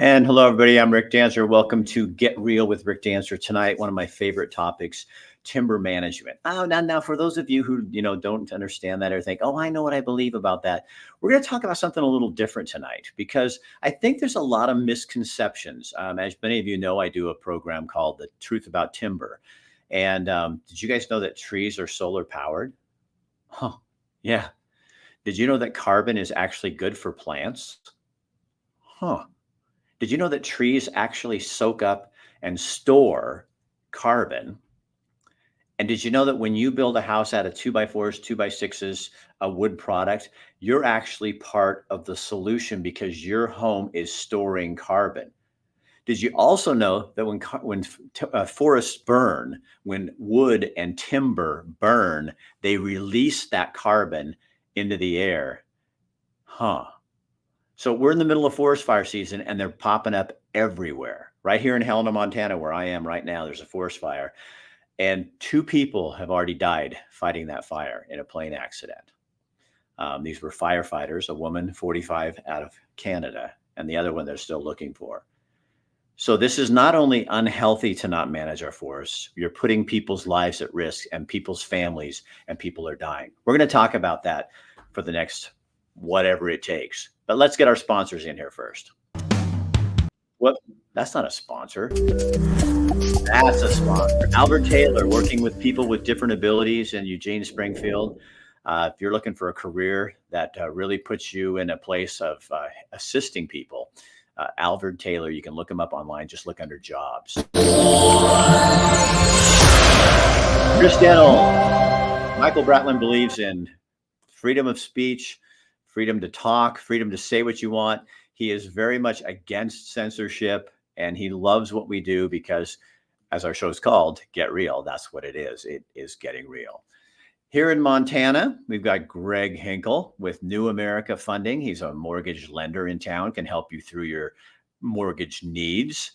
And hello, everybody. I'm Rick Dancer. Welcome to Get Real with Rick Dancer. Tonight, one of my favorite topics, timber management. Now, for those of you who don't understand that or think, oh, I know what I believe about that, we're going to talk about something a little different tonight because I think there's a lot of misconceptions. As many of you know, I do a program called The Truth About Timber. And did you guys know that trees are solar powered? Huh. Yeah. Did you know that carbon is actually good for plants? Huh. Did you know that trees actually soak up and store carbon? And did you know that when you build a house out of 2x4s, 2x6s, a wood product, you're actually part of the solution because your home is storing carbon? Did you also know that when forests burn, when wood and timber burn, they release that carbon into the air? Huh. So we're in the middle of forest fire season and they're popping up everywhere. Right here in Helena, Montana, where I am right now, there's a forest fire. And 2 people have already died fighting that fire in a plane accident. These were firefighters, a woman, 45, out of Canada, and the other one they're still looking for. So this is not only unhealthy to not manage our forests, you're putting people's lives at risk and people's families, and people are dying. We're going to talk about that for the next whatever it takes. But let's get our sponsors in here first. What? That's not a sponsor. That's a sponsor. Albert Taylor, working with people with different abilities in Eugene, Springfield. If you're looking for a career that really puts you in a place of assisting people, Albert Taylor, you can look him up online. Just look under jobs. Chris Dennell. Michael Bratland believes in freedom of speech, freedom to talk, freedom to say what you want. He is very much against censorship, and he loves what we do because, as our show's called, Get Real, that's what it is. It is getting real. Here in Montana, we've got Greg Hinkle with New America Funding. He's a mortgage lender in town, can help you through your mortgage needs.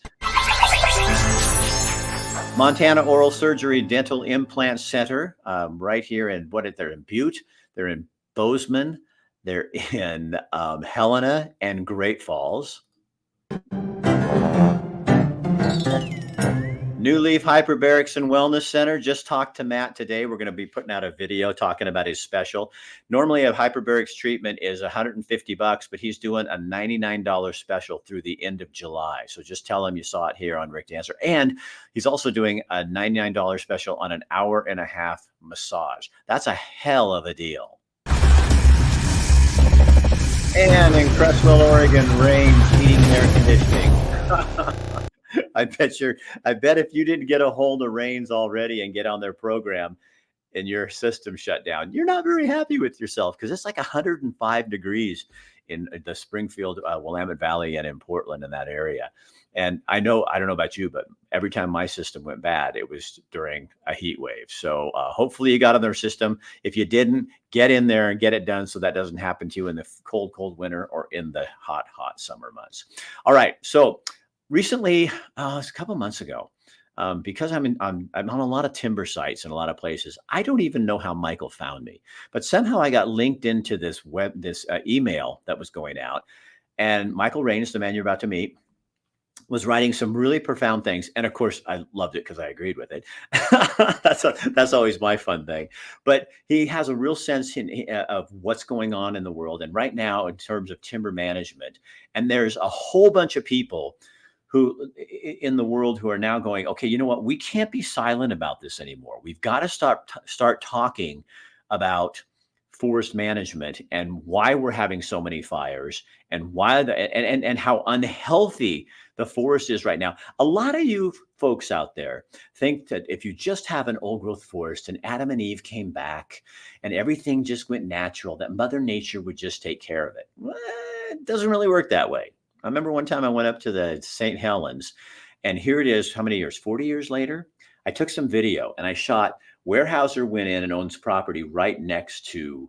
Montana Oral Surgery Dental Implant Center, right here in they're in Butte, they're in Bozeman, they're in Helena and Great Falls. New Leaf Hyperbarics and Wellness Center. Just talked to Matt today. We're going to be putting out a video talking about his special. Normally a hyperbarics treatment is $150, but he's doing a $99 special through the end of July. So just tell him you saw it here on Rick Dancer. And he's also doing a $99 special on an 1.5-hour massage. That's a hell of a deal. And in Crestwell, Oregon, Range Heating and Air Conditioning. I bet if you didn't get a hold of Rains already and get on their program and your system shut down, you're not very happy with yourself because it's like 105 degrees in the Springfield, Willamette Valley, and in Portland in that area. And I don't know about you, but every time my system went bad, it was during a heat wave. So hopefully you got on their system. If you didn't, get in there and get it done so that doesn't happen to you in the cold winter or in the hot summer months. All right. So recently, a couple months ago, because I'm on a lot of timber sites and a lot of places, I don't even know how Michael found me, but somehow I got linked into this email that was going out, and Michael Raines, the man you're about to meet, was writing some really profound things. And of course, I loved it because I agreed with it. That's always my fun thing. But he has a real sense of what's going on in the world. And right now, in terms of timber management, and there's a whole bunch of people who in the world who are now going, okay, you know what? We can't be silent about this anymore. We've got to start talking about forest management and why we're having so many fires and why and how unhealthy the forest is right now. A lot of you folks out there think that if you just have an old growth forest and Adam and Eve came back and everything just went natural, that Mother Nature would just take care of it. Well, it doesn't really work that way. I remember one time I went up to the St. Helens, and here it is, how many years? 40 years later, I took some video and I shot Weyerhaeuser went in and owns property right next to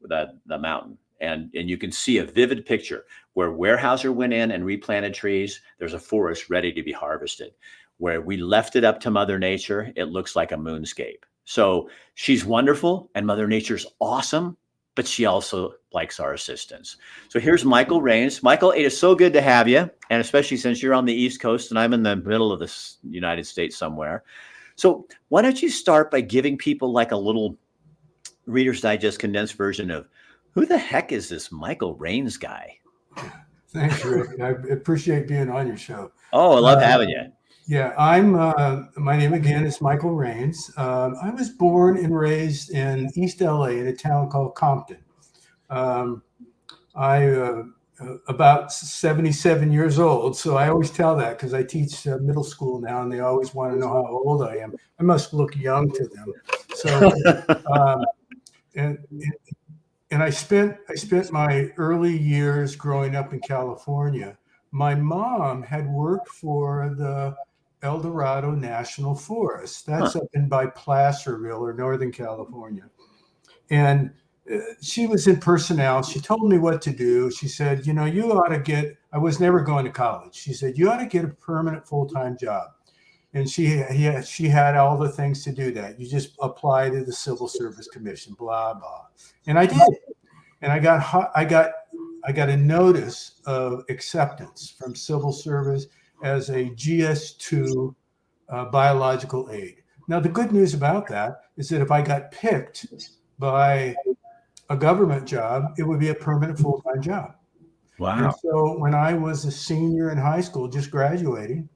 the mountain. And you can see a vivid picture where Weyerhaeuser went in and replanted trees. There's a forest ready to be harvested. Where we left it up to Mother Nature, it looks like a moonscape. So she's wonderful and Mother Nature's awesome, but she also likes our assistance. So here's Michael Rains. Michael, it is so good to have you, and especially since you're on the East Coast and I'm in the middle of this United States somewhere. So why don't you start by giving people like a little Reader's Digest condensed version of who the heck is this Michael Rains guy? Thanks, Rick. I appreciate being on your show. Oh, I love having you. Yeah, my name again is Michael Rains. I was born and raised in East LA in a town called Compton. I about 77 years old, so I always tell that because I teach middle school now, and they always want to know how old I am. I must look young to them. So, and I spent my early years growing up in California. My mom had worked for the El Dorado National Forest. That's up in by Placerville or Northern California. And she was in personnel. She told me what to do. She said, you ought to get, I was never going to college. She said, you ought to get a permanent full-time job. And she had all the things to do that. You just apply to the Civil Service Commission, blah, blah. And I did. And I got a notice of acceptance from Civil Service as a GS2 biological aid. Now, the good news about that is that if I got picked by a government job, it would be a permanent full-time job. Wow. And so when I was a senior in high school, just graduating,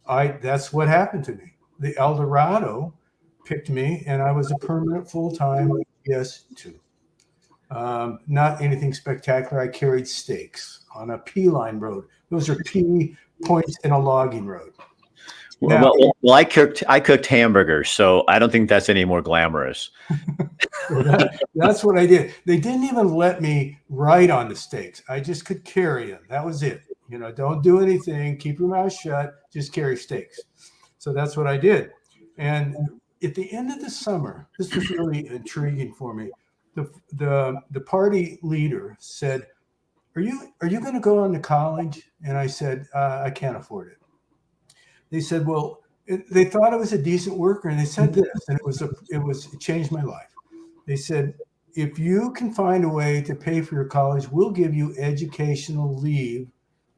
that's what happened to me. The El Dorado picked me, and I was a permanent full-time GS2. Not anything spectacular. I carried stakes on a P line road. Those are P points in a logging road. Well, I cooked hamburgers, so I don't think that's any more glamorous. That's what I did. They didn't even let me write on the stakes. I just could carry them. That was it. Don't do anything. Keep your mouth shut. Just carry stakes. So that's what I did. And at the end of the summer, this was really intriguing for me. The party leader said, "Are you going to go on to college?" And I said, "I can't afford it." They said, "Well," they thought I was a decent worker, and they said this, and it changed my life. They said, "If you can find a way to pay for your college, we'll give you educational leave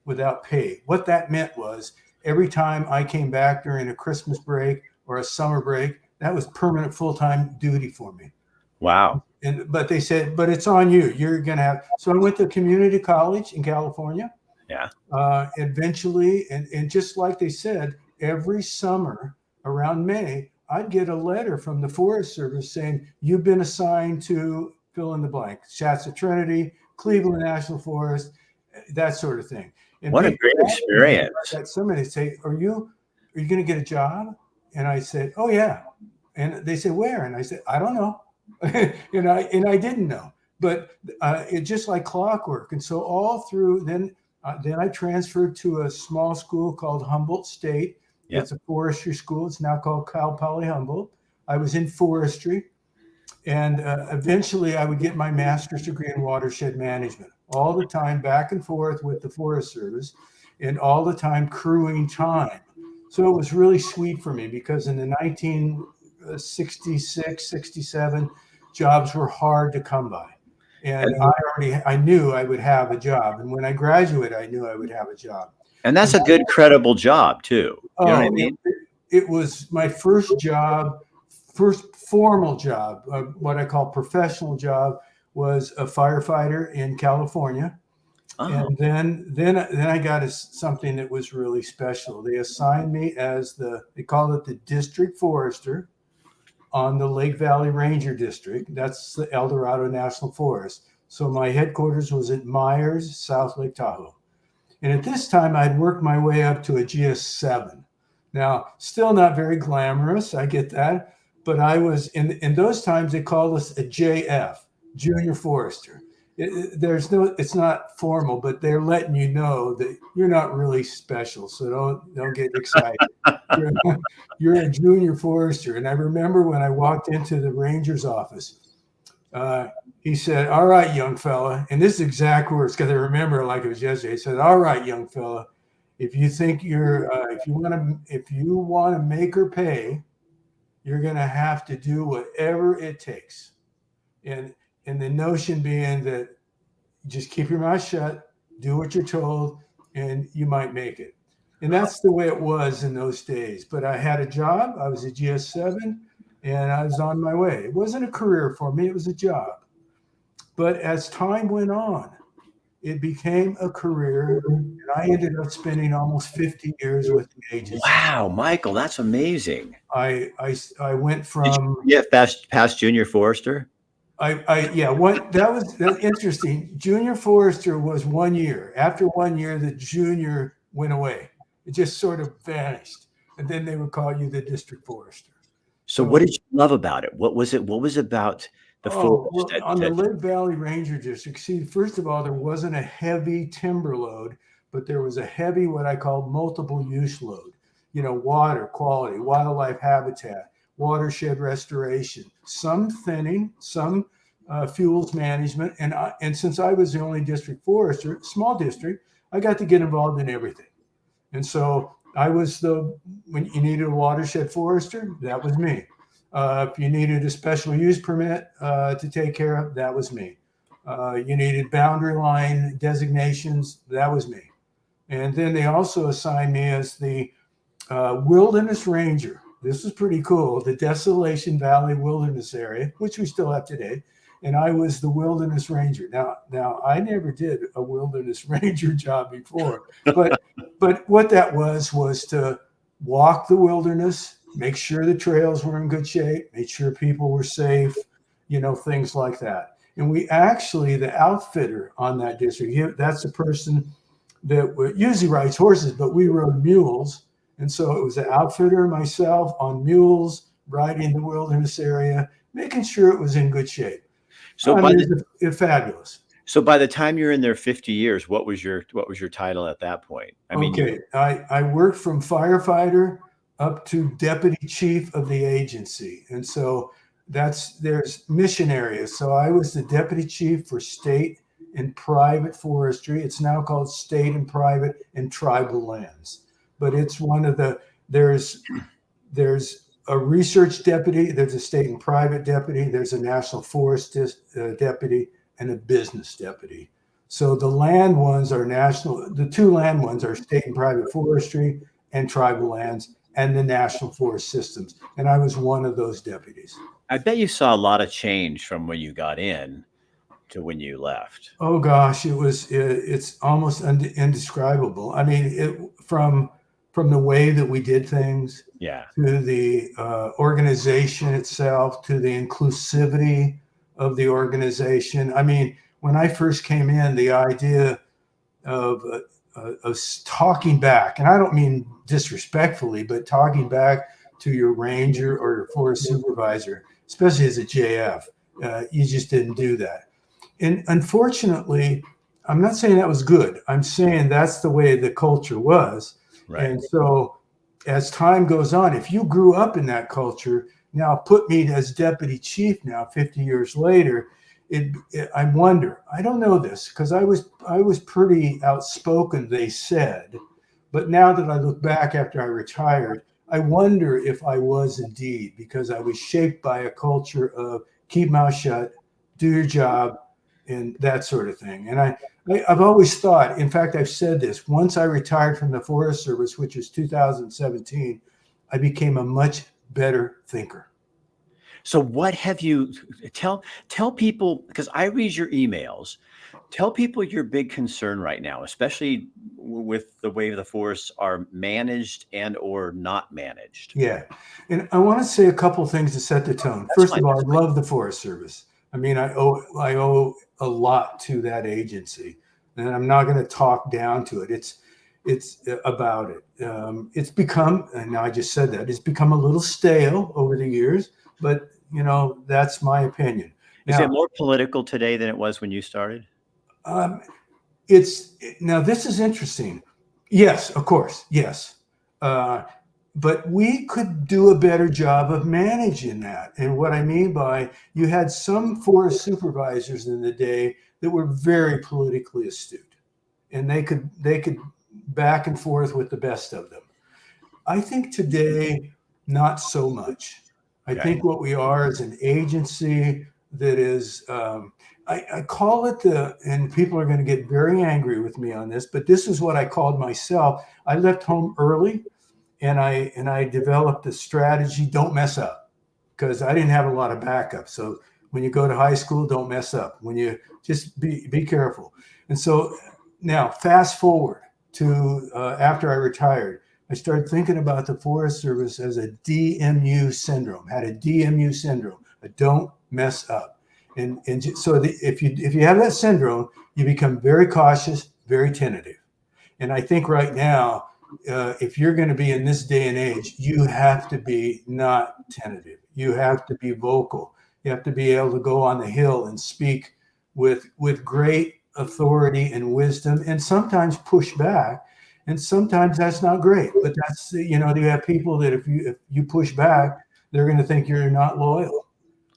without pay." What that meant was every time I came back during a Christmas break or a summer break, that was permanent full-time duty for me. Wow. But they said, but it's on you. You're going to have. So I went to community college in California. Yeah. Eventually, and just like they said, every summer around May, I'd get a letter from the Forest Service saying, you've been assigned to fill in the blank, Shasta Trinity, Cleveland National Forest, that sort of thing. And what a great experience. Somebody say, are you going to get a job? And I said, oh yeah. And they said, where? And I said, I don't know. and I didn't know, but it just like clockwork. And so all through, then I transferred to a small school called Humboldt State. Yep. It's a forestry school. It's now called Cal Poly Humboldt. I was in forestry, and eventually I would get my master's degree in watershed management. All the time back and forth with the Forest Service, and all the time crewing time. So it was really sweet for me because in the 1966, 67, jobs were hard to come by. And I knew I would have a job. And when I graduated, I knew I would have a job. And that's a good, credible job too. You know what I mean? It was my first job, first formal job, what I call professional job, was a firefighter in California. Oh. And then I got something that was really special. They assigned me as they call it the district forester on the Lake Valley Ranger District. That's the El Dorado National Forest. So my headquarters was at Myers, South Lake Tahoe. And at this time, I'd worked my way up to a GS7. Now, still not very glamorous, I get that. But I was, in those times, they called us a JF, Junior Forester. It's not formal, but they're letting you know that you're not really special. So don't get excited. You're a junior forester. And I remember when I walked into the ranger's office, he said, "All right, young fella," and this is exact words because I remember like it was yesterday. He said, "All right, young fella, if you think if you want to make her pay, you're going to have to do whatever it takes." And And the notion being that just keep your mouth shut, do what you're told, and you might make it. And that's the way it was in those days. But I had a job. I was a GS7, and I was on my way. It wasn't a career for me. It was a job. But as time went on, it became a career, and I ended up spending almost 50 years with the agency. Wow, Michael, that's amazing. I went Did from you get past Junior Forester? that's interesting. Junior Forester was 1 year. After 1 year, the junior went away. It just sort of vanished, and then they would call you the district forester. So what did you love about it? What was it? What was about the forest Well, on the Lake Valley Ranger District, see, first of all, there wasn't a heavy timber load, but there was a heavy, what I call multiple use load. Water quality, wildlife habitat, watershed restoration, some thinning, some fuels management. And since I was the only district forester, small district, I got to get involved in everything. And so I was when you needed a watershed forester, that was me. If you needed a special use permit to take care of, that was me. You needed boundary line designations, that was me. And then they also assigned me as the wilderness ranger. This is pretty cool. The Desolation Valley Wilderness Area, which we still have today. And I was the wilderness ranger. Now I never did a wilderness ranger job before, but what that was to walk the wilderness, make sure the trails were in good shape, make sure people were safe, things like that. And we actually, the outfitter on that district, that's the person that usually rides horses, but we rode mules. And so it was the outfitter and myself on mules, riding the wilderness area, making sure it was in good shape. So it's fabulous. So by the time you're in there 50 years, what was your title at that point? I worked from firefighter up to deputy chief of the agency. And so there's mission areas. So I was the deputy chief for state and private forestry. It's now called state and private and tribal lands. But it's one of there's a research deputy, there's a state and private deputy, there's a national forest deputy, and a business deputy. So the land ones are the two land ones are state and private forestry and tribal lands and the national forest systems. And I was one of those deputies. I bet you saw a lot of change from when you got in to when you left. Oh gosh, it's almost indescribable. I mean, from the way that we did things, to the organization itself, to the inclusivity of the organization. I mean, when I first came in, the idea of talking back, and I don't mean disrespectfully, but talking back to your ranger or your forest supervisor, especially as a JF, you just didn't do that. And unfortunately, I'm not saying that was good. I'm saying that's the way the culture was. Right. And so as time goes on, if you grew up in that culture, now put me as deputy chief now 50 years later, I wonder, I don't know this because I was pretty outspoken, they said, but now that I look back after I retired, I wonder if I was indeed, because I was shaped by a culture of keep mouth shut, do your job, and that sort of thing. And I've always thought, in fact, I've said this, once I retired from the Forest Service, which was 2017, I became a much better thinker. So what have you, tell people, because I read your emails, tell people your big concern right now, especially with the way the forests are managed and or not managed. Yeah. And I want to say a couple of things to set the tone. First of all, I love the Forest Service. I mean, I owe a lot to that agency, and I'm not going to talk down to it. It's about it. It's become, and I just said that, it's become a little stale over the years, but that's my opinion. Is it more political today than it was when you started? Now this is interesting. Yes, of course. Yes. But we could do a better job of managing that. And what I mean by, you had some forest supervisors in the day that were very politically astute, and they could back and forth with the best of them. I think today, not so much. I think what we are is an agency that is, I call it and people are going to get very angry with me on this, but this is what I called myself. I left home early, and I developed a strategy: don't mess up, because I didn't have a lot of backup. So when you go to high school, don't mess up. When you just be careful. And so now fast forward to after I retired, I started thinking about the Forest Service as a DMU syndrome, had a DMU syndrome, a don't mess up. And so if you have that syndrome, you become very cautious, very tentative. And I think right now, if you're going to be in this day and age, you have to be not tentative. You have to be vocal. You have to be able to go on the Hill and speak with great authority and wisdom, and sometimes push back. And sometimes that's not great, but that's, you have people that if you push back, they're going to think you're not loyal.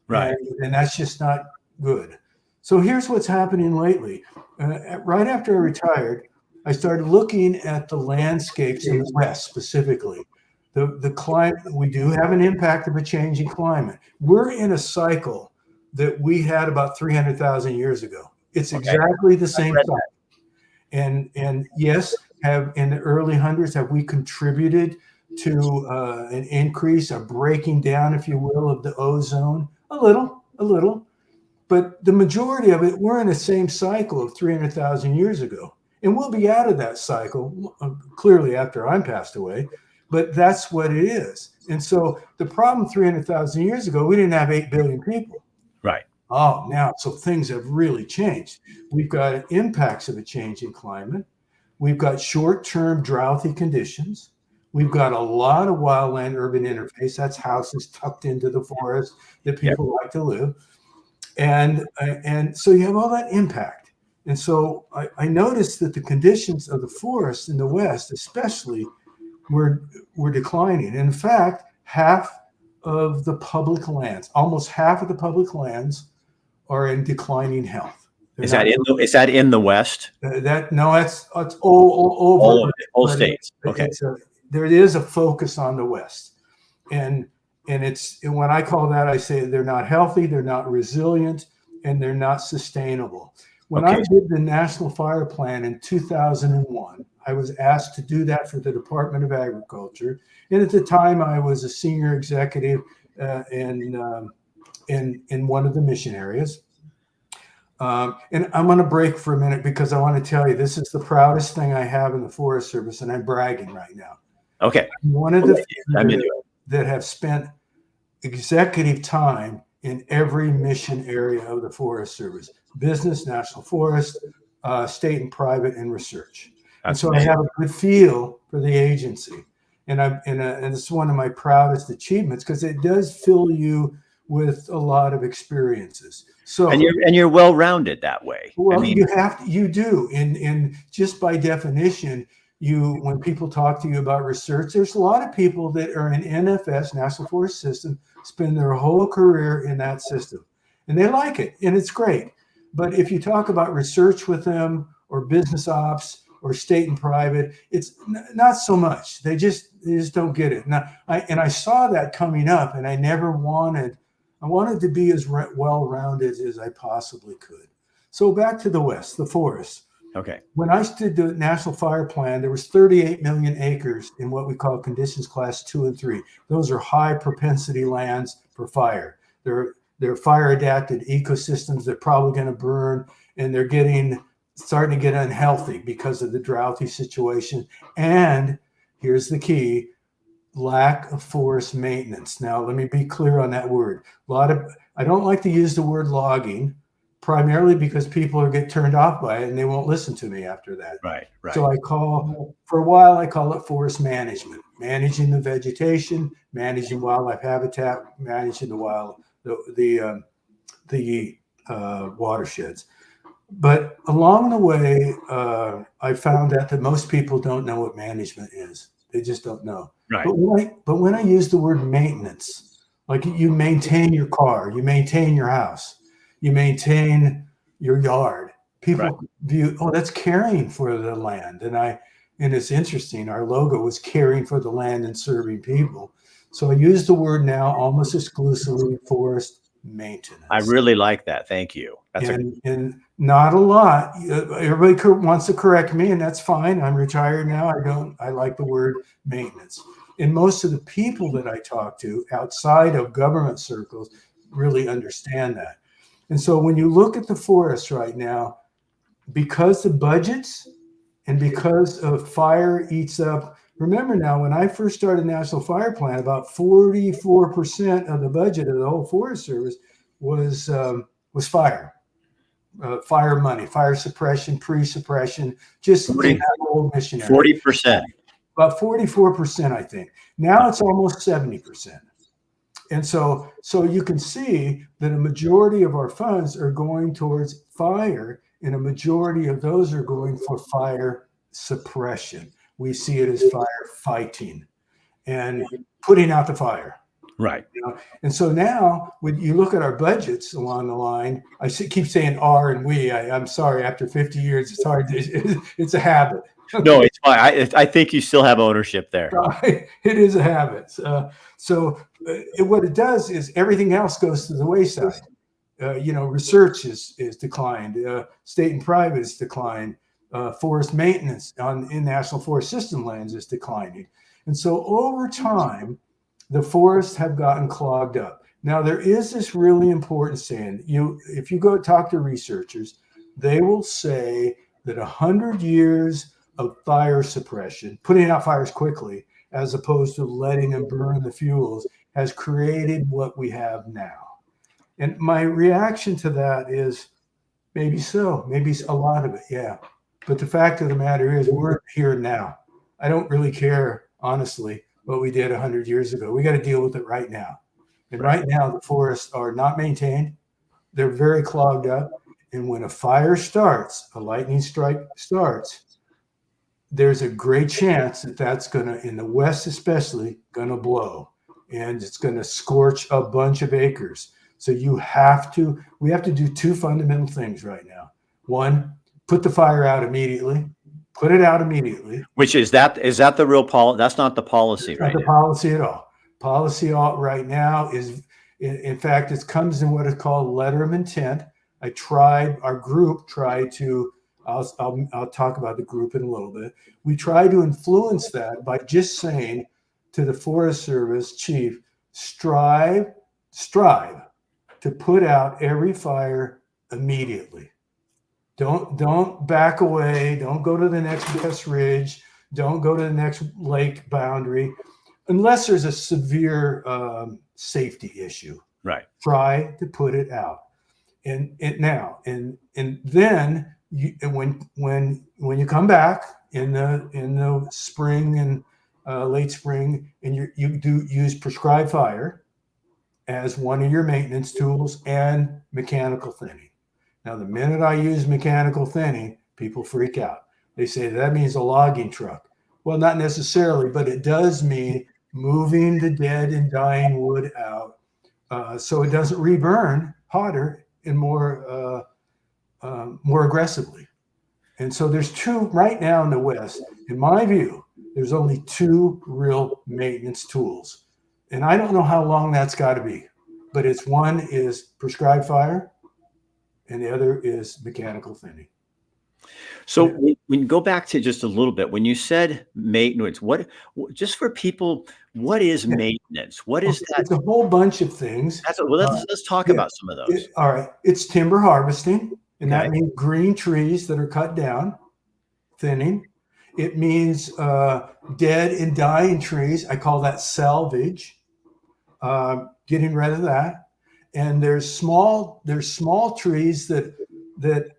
Right. And that's just not good. So here's what's happening lately. Right after I retired, I started looking at the landscapes in the West specifically. The climate, we do have an impact of a changing climate. We're in a cycle that we had about 300,000 years ago. It's exactly the same cycle. And yes, have in the early hundreds, have we contributed to an increase, a breaking down, if you will, of the ozone? A little. But the majority of it, we're in the same cycle of 300,000 years ago. And we'll be out of that cycle clearly after I'm passed away, but that's what it is. And so the problem 300,000 years ago, we didn't have 8 billion people. Right. Oh, now, so things have really changed. We've got impacts of a changing climate. We've got short-term droughty conditions. We've got a lot of wildland urban interface. That's houses tucked into the forest that people like to live. And so you have all that impact. And so I noticed that the conditions of the forest in the West, especially, were declining. In fact, half of the public lands, almost half of the public lands, are in declining health. Is that in the West? It's all states. Okay. There is a focus on the West, and when I call that, I say they're not healthy, they're not resilient, and they're not sustainable. When I did the National Fire Plan in 2001, I was asked to do that for the Department of Agriculture, and at the time I was a senior executive in one of the mission areas. And I'm going to break for a minute because I want to tell you, this is the proudest thing I have in the Forest Service, and I'm bragging right now. Okay. I'm one of the few that have spent executive time in every mission area of the Forest Service: business, national forest, state and private, and research. And so I have a good feel for the agency. And it's one of my proudest achievements because it does fill you with a lot of experiences. So and you're well-rounded that way. Well, you do. And just by definition, when people talk to you about research, there's a lot of people that are in NFS, National Forest System, spend their whole career in that system, and they like it, and it's great. But if you talk about research with them, or business ops, or state and private, it's not so much. They just don't get it. Now, I saw that coming up, and I wanted to be as well-rounded as I possibly could. So back to the West, the forest. Okay. When I did the National Fire Plan, there was 38 million acres in what we call conditions class 2 and 3. Those are high propensity lands for fire. They're fire adapted ecosystems. They're probably going to burn, and they're starting to get unhealthy because of the droughty situation. And here's the key: lack of forest maintenance. Now, let me be clear on that word. I don't like to use the word logging, primarily because people get turned off by it and they won't listen to me after that. Right. So for a while, I call it forest management: managing the vegetation, managing wildlife habitat, managing the watersheds. But along the way, I found out that most people don't know what management is. They just don't know. Right. But when I use the word maintenance, like you maintain your car, you maintain your house, you maintain your yard, people view, that's caring for the land. And it's interesting, our logo was caring for the land and serving people. So I use the word now almost exclusively forest maintenance. I really like that. Thank you. And not a lot. Everybody wants to correct me, and that's fine. I'm retired now. I like the word maintenance. And most of the people that I talk to outside of government circles really understand that. And so when you look at the forests right now, because the budgets and because of fire eats up, remember now, when I first started National Fire Plan, about 44% of the budget of the whole Forest Service was fire. Fire money, fire suppression, pre-suppression, just 40, old missionary. 40%. About 44%, I think. Now it's almost 70%. And so you can see that a majority of our funds are going towards fire, and a majority of those are going for fire suppression. We see it as fire fighting and putting out the fire. Right. You know? And so now when you look at our budgets along the line, I keep saying "our" and "we." I'm sorry, after 50 years, it's hard. It's a habit. No, it's fine. I think you still have ownership there. It is a habit. What it does is everything else goes to the wayside. Research is declined. State and private is declined. Forest maintenance in National Forest System lands is declining. And so over time, the forests have gotten clogged up. Now, there is this really important saying. If you go talk to researchers, they will say that 100 years of fire suppression, putting out fires quickly, as opposed to letting them burn the fuels, has created what we have now. And my reaction to that is maybe so, maybe a lot of it, yeah. But the fact of the matter is we're here now. I don't really care, honestly, what we did 100 years ago. We got to deal with it right now. And right now, the forests are not maintained. They're very clogged up. And when a fire starts, a lightning strike starts, there's a great chance that that's going to, in the West especially, going to blow. And it's going to scorch a bunch of acres. So we have to do two fundamental things right now. One, put the fire out immediately. Put it out immediately. Which is that the real policy? That's not the policy, right? Not the policy at all. Policy right now is, in fact, it comes in what is called letter of intent. Our group tried to, I'll talk about the group in a little bit. We try to influence that by just saying to the Forest Service chief, strive to put out every fire immediately. Don't back away. Don't go to the next best ridge. Don't go to the next lake boundary, unless there's a severe safety issue. Right. Try to put it out, and then when you come back in the spring and late spring, and you do use prescribed fire as one of your maintenance tools and mechanical thinning. Now, the minute I use mechanical thinning, people freak out. They say that means a logging truck. Well, not necessarily, but it does mean moving the dead and dying wood out so it doesn't reburn hotter and more aggressively. And so there's two right now in the West. In my view, there's only two real maintenance tools. And I don't know how long that's got to be, but one is prescribed fire and the other is mechanical thinning. So when you go back to just a little bit, when you said maintenance, just for people, what is maintenance? What is that? It's a whole bunch of things. Let's talk about some of those. All right. It's timber harvesting, and that means green trees that are cut down, thinning. It means dead and dying trees. I call that salvage, getting rid of that. And there's small trees that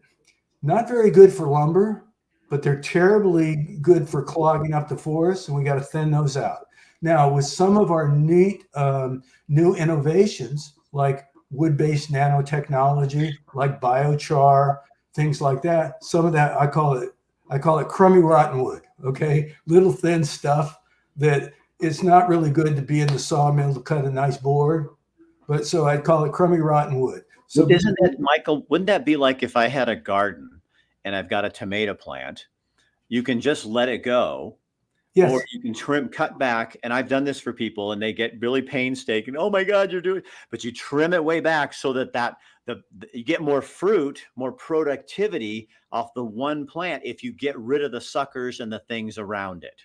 not very good for lumber, but they're terribly good for clogging up the forest, and we got to thin those out. Now, with some of our neat new innovations like wood-based nanotechnology, like biochar, things like that, some of that I call it crummy rotten wood. Okay, little thin stuff that it's not really good to be in the sawmill to cut a nice board, but so I'd call it crummy rotten wood. So isn't that, Michael, wouldn't that be like if I had a garden and I've got a tomato plant, you can just let it go Or Yes. you can cut back. And I've done this for people and they get really painstaking. Oh my God, you're doing, but you trim it way back so that you get more fruit, more productivity off the one plant if you get rid of the suckers and the things around it.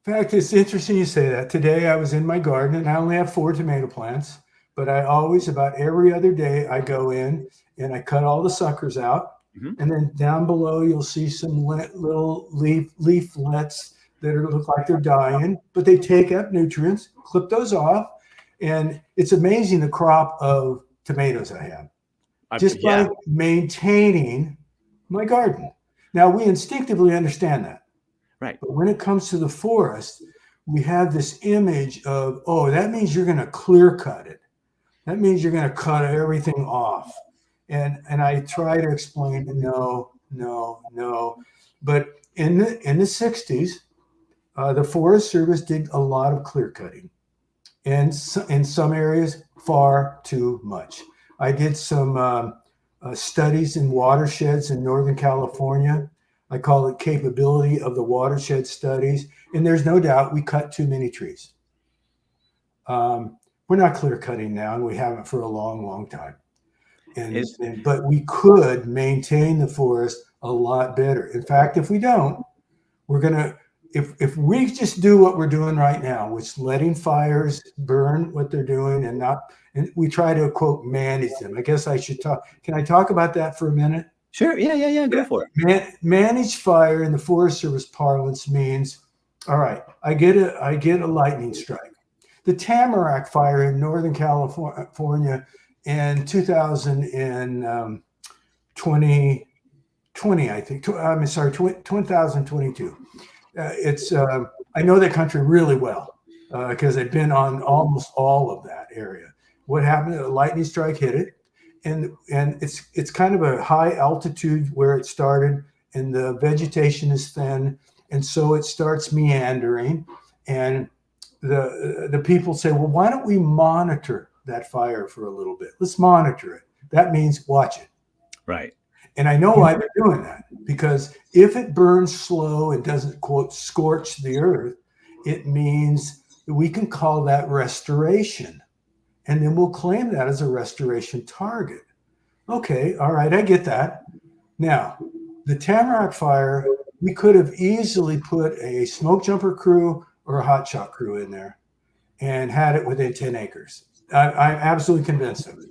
In fact, it's interesting you say that. Today I was in my garden and I only have 4 tomato plants, but I always, about every other day, I go in and I cut all the suckers out. Mhm. And then down below, you'll see some little leaflets that look like they're dying, but they take up nutrients. Clip those off. And it's amazing the crop of tomatoes I have just Yeah, by maintaining my garden. Now, we instinctively understand that. right. But when it comes to the forest, we have this image of, oh, that means you're going to clear cut it. That means you're going to cut everything off. And I try to explain, no, no, no. But in the 60s, the Forest Service did a lot of clear cutting, and in some areas, far too much. I did some studies in watersheds in Northern California. I call it capability of the watershed studies. And there's no doubt we cut too many trees. We're not clear cutting now, and we haven't for a long, long time. But we could maintain the forest a lot better. In fact, if we don't, we're going to, if we just do what we're doing right now, which is letting fires burn what they're doing and we try to, quote, manage them. I guess I should talk. Can I talk about that for a minute? Sure. Yeah. Go for it. Manage fire in the Forest Service parlance means, all right, I get a lightning strike. The Tamarack fire in Northern California in 2020, I think. I'm sorry, 2022. I know that country really well because I've been on almost all of that area. What happened? A lightning strike hit it, and it's kind of a high altitude where it started, and the vegetation is thin, and so it starts meandering, and the people say, well, why don't we monitor that fire for a little bit? Let's monitor it. That means watch it. Right. And I know why they're doing that, because if it burns slow and doesn't, quote, scorch the earth, it means that we can call that restoration. And then we'll claim that as a restoration target. Okay, all right, I get that. Now, the Tamarack fire, we could have easily put a smoke jumper crew or a hot shot crew in there and had it within 10 acres. I'm absolutely convinced of it.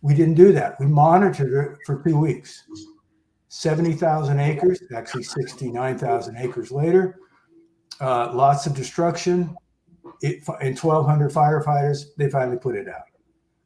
We didn't do that. We monitored it for 2 weeks. 70,000 acres, actually 69,000 acres later, lots of destruction. And 1,200 firefighters, they finally put it out.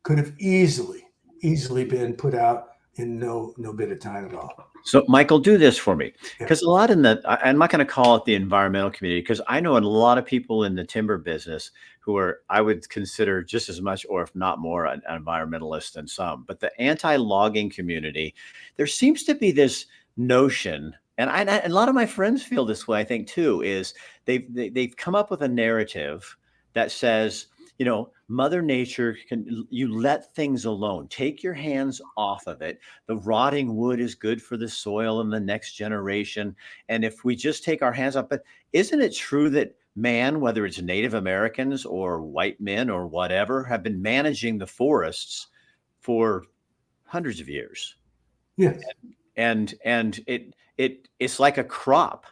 Could have easily been put out in no bit of time at all. So, Michael, do this for me, because a lot I'm not going to call it the environmental community, because I know a lot of people in the timber business who are, I would consider just as much, or if not more, an environmentalist than some. But the anti-logging community, there seems to be this notion, and a lot of my friends feel this way, I think, too, is they've come up with a narrative that says, Mother Nature you let things alone. Take your hands off of it. The rotting wood is good for the soil and the next generation. And if we just take our hands off, but isn't it true that man, whether it's Native Americans or white men or whatever, have been managing the forests for hundreds of years? Yes. And it's like a crop.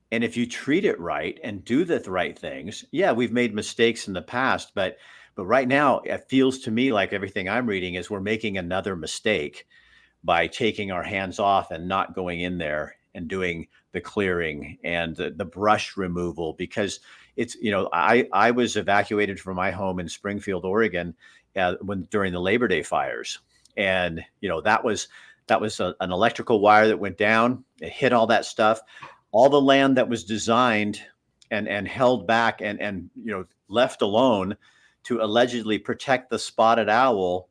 And if you treat it right and do the right things, yeah, we've made mistakes in the past, but right now it feels to me like everything I'm reading is we're making another mistake by taking our hands off and not going in there and doing the clearing and the brush removal, because it's, I was evacuated from my home in Springfield, Oregon, during the Labor Day fires. And, that was an electrical wire that went down. It hit all that stuff. All the land that was designed and held back and left alone to allegedly protect the spotted owl,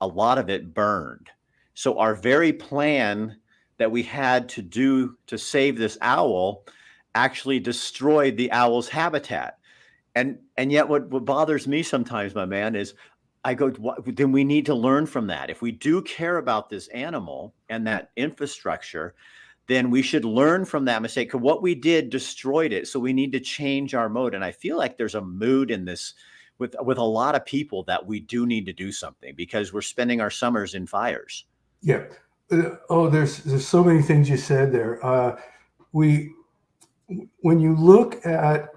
a lot of it burned. So our very plan that we had to do to save this owl actually destroyed the owl's habitat. And yet what bothers me sometimes, my man, is I go, then we need to learn from that. If we do care about this animal and that infrastructure, then we should learn from that mistake. Because what we did destroyed it. So we need to change our mode. And I feel like there's a mood in this with a lot of people that we do need to do something because we're spending our summers in fires. Yeah. There's so many things you said there. When you look at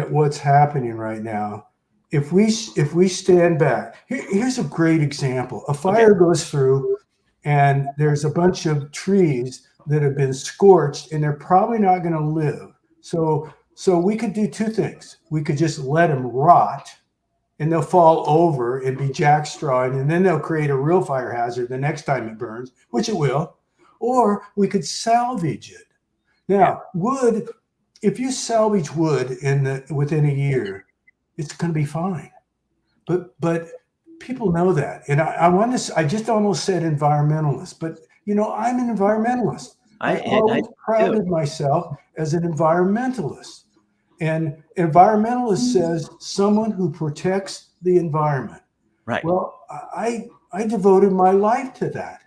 what's happening right now, if we stand back, here's a great example. A fire goes through, and there's a bunch of trees that have been scorched, and they're probably not going to live. So we could do two things. We could just let them rot, and they'll fall over and be jackstrawing, and then they'll create a real fire hazard the next time it burns, which it will. Or we could salvage it. Now, wood, if you salvage wood within a year, it's going to be fine. But people know that. And I just almost said environmentalist, but I'm an environmentalist. I always prided myself as an environmentalist. And environmentalist says someone who protects the environment. Right. Well, I devoted my life to that.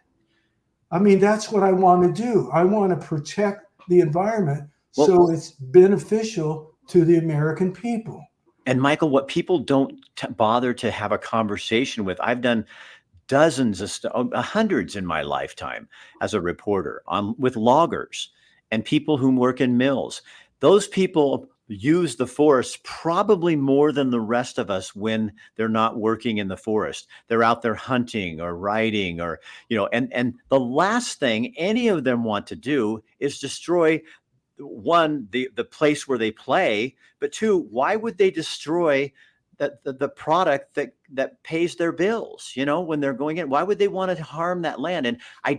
I mean, that's what I want to do. I want to protect the environment so it's beneficial to the American people. And Michael, what people don't bother to have a conversation with, I've done dozens of hundreds in my lifetime as a reporter with loggers and people who work in mills. Those people use the forest probably more than the rest of us when they're not working in the forest. They're out there hunting or riding or, and the last thing any of them want to do is destroy, one, the place where they play, but two, why would they destroy the product that pays their bills, when they're going in? Why would they want to harm that land? And I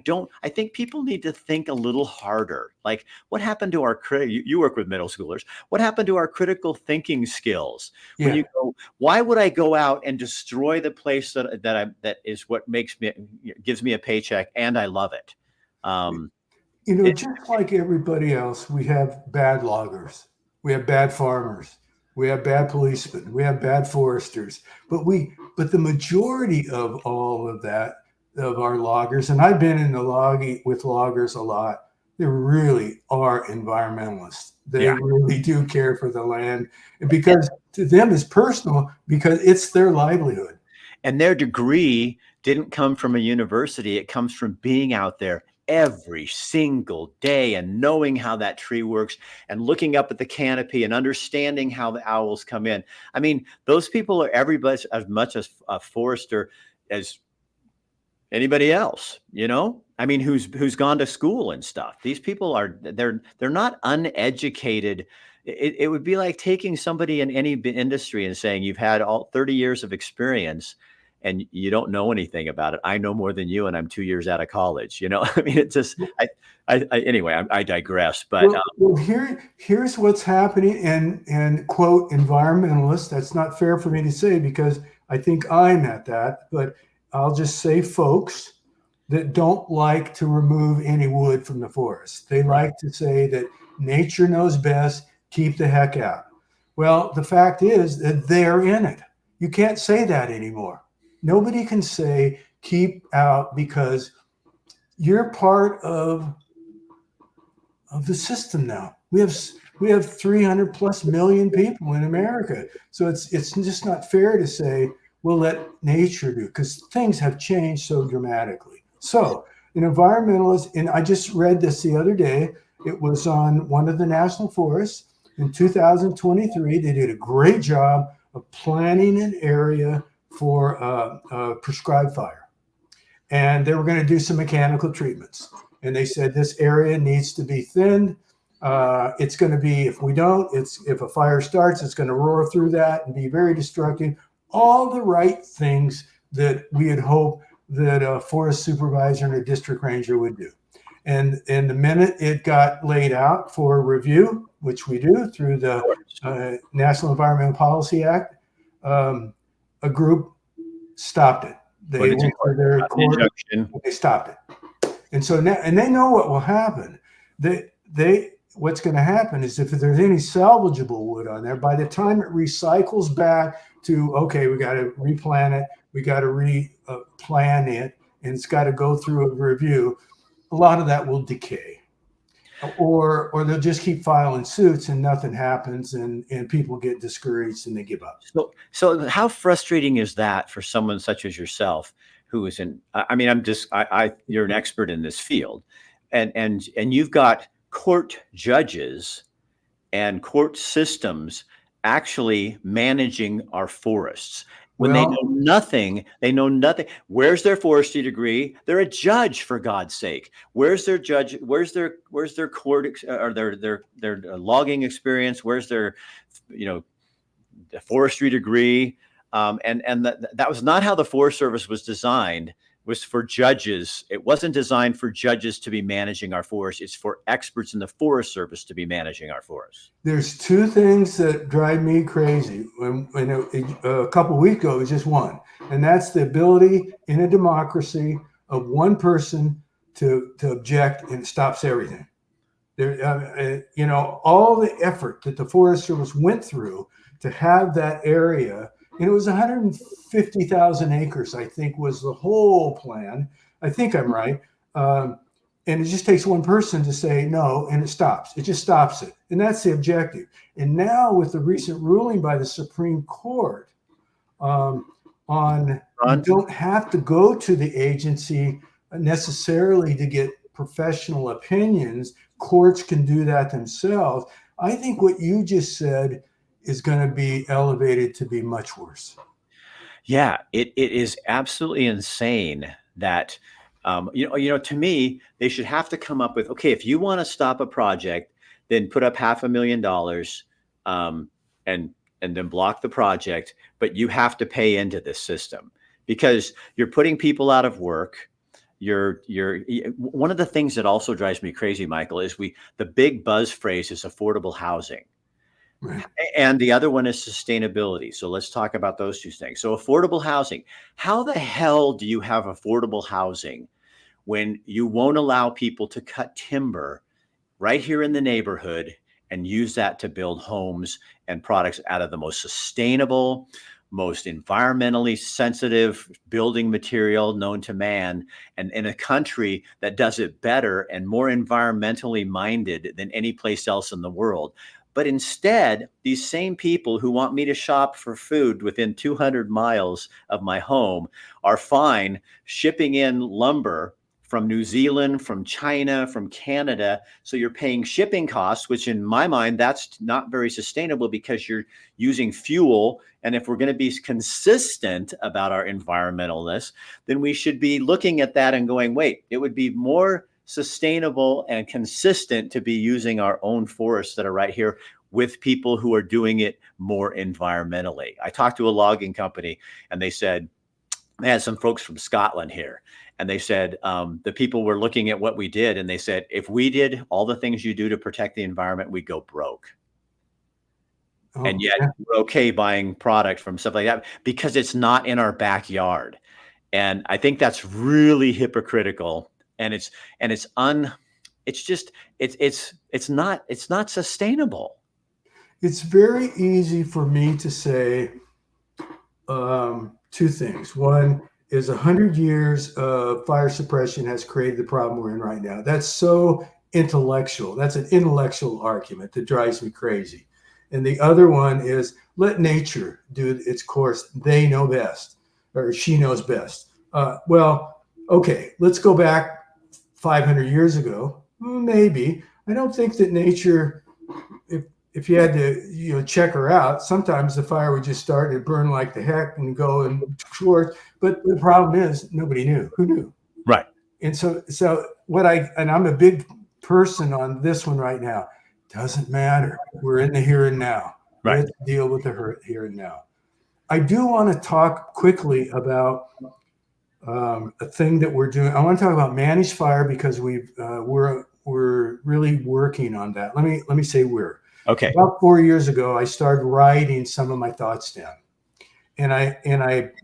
think people need to think a little harder. Like, what happened to our you work with middle schoolers. What happened to our critical thinking skills? Yeah. When you go, why would I go out and destroy the place that is what gives me a paycheck and I love it? Just like everybody else, we have bad loggers, we have bad farmers, we have bad policemen, we have bad foresters, but the majority of all of that, of our loggers, and I've been in the logging with loggers a lot, they really are environmentalists. They really do care for the land, because to them it's personal, because it's their livelihood. And their degree didn't come from a university. It comes from being out there every single day and knowing how that tree works and looking up at the canopy and understanding how the owls come in. I mean, those people are everybody as much as a forester as anybody else, I mean, who's gone to school and stuff. These people they're not uneducated. It would be like taking somebody in any industry and saying you've had all 30 years of experience and you don't know anything about it. I know more than you, and I'm 2 years out of college. I mean, it's just, anyway, I digress. But here's what's happening. And quote, environmentalist. That's not fair for me to say, because I think I'm at that. But I'll just say folks that don't like to remove any wood from the forest. They like to say that nature knows best. Keep the heck out. Well, the fact is that they're in it. You can't say that anymore. Nobody can say keep out, because you're part of the system now. We have 300 plus million people in America. So it's just not fair to say we'll let nature do, because things have changed so dramatically. So an environmentalist, and I just read this the other day, it was on one of the national forests in 2023. They did a great job of planning an area for a prescribed fire. And they were going to do some mechanical treatments. And they said, this area needs to be thinned. It's going to be, if a fire starts, it's going to roar through that and be very destructive. All the right things that we had hoped that a forest supervisor and a district ranger would do. And the minute it got laid out for review, which we do through the National Environmental Policy Act, a group stopped it. They went for their court, they stopped it. And so now, and they know what will happen. What's going to happen is, if there's any salvageable wood on there, by the time it recycles back to, okay, we got to replant it, we got to replan it, and it's got to go through a review, a lot of that will decay. or they'll just keep filing suits and nothing happens, and people get discouraged and they give up. So how frustrating is that for someone such as yourself, who is I mean, you're an expert in this field, and you've got court judges and court systems actually managing our forests when they know nothing. They know nothing. Where's their forestry degree? They're a judge, for God's sake. Where's their judge? Where's their court or their logging experience? Where's their, the forestry degree? And that was not how the Forest Service was designed. Was for judges. It wasn't designed for judges to be managing our forests. It's for experts in the Forest Service to be managing our forests. There's two things that drive me crazy. A couple of weeks ago, it was just one, and that's the ability in a democracy of one person to object, and stops everything. All the effort that the Forest Service went through to have that area. And it was 150,000 acres, I think, was the whole plan. I think I'm right. And it just takes one person to say no, and it stops. It just stops it. And that's the objective. And now with the recent ruling by the Supreme Court you don't have to go to the agency necessarily to get professional opinions. Courts can do that themselves. I think what you just said is going to be elevated to be much worse. Yeah, it is absolutely insane that, to me, they should have to come up with, okay, if you want to stop a project, then put up $500,000 and then block the project, but you have to pay into this system because you're putting people out of work. One of the things that also drives me crazy, Michael, is the big buzz phrase is affordable housing. Right. And the other one is sustainability. So let's talk about those two things. So affordable housing. How the hell do you have affordable housing when you won't allow people to cut timber right here in the neighborhood and use that to build homes and products out of the most sustainable, most environmentally sensitive building material known to man, and in a country that does it better and more environmentally minded than any place else in the world? But instead, these same people who want me to shop for food within 200 miles of my home are fine shipping in lumber from New Zealand, from China, from Canada. So you're paying shipping costs, which in my mind, that's not very sustainable because you're using fuel. And if we're going to be consistent about our environmentalness, then we should be looking at that and going, wait, it would be more sustainable and consistent to be using our own forests that are right here with people who are doing it more environmentally. I talked to a logging company and they said, they had some folks from Scotland here. And they said, the people were looking at what we did. And they said, if we did all the things you do to protect the environment, we'd go broke. Oh, and yet we're okay buying product from stuff like that because it's not in our backyard. And I think that's really hypocritical. And it's not sustainable. It's very easy for me to say two things. One is 100 years of fire suppression has created the problem we're in right now. That's so intellectual. That's an intellectual argument that drives me crazy. And the other one is let nature do its course. They know best, or she knows best. Okay, let's go back 500 years ago, maybe. I don't think that nature, if you had to check her out, sometimes the fire would just start and burn like the heck and go and towards. But the problem is nobody knew. Who knew? Right. And so I'm a big person on this one right now. Doesn't matter. We're in the here and now. Right. Let's deal with the here and now. I do want to talk quickly about a thing that we're doing. I want to talk about managed fire because we're really working on that. Let me say we're. Okay. About 4 years ago, I started writing some of my thoughts down, and I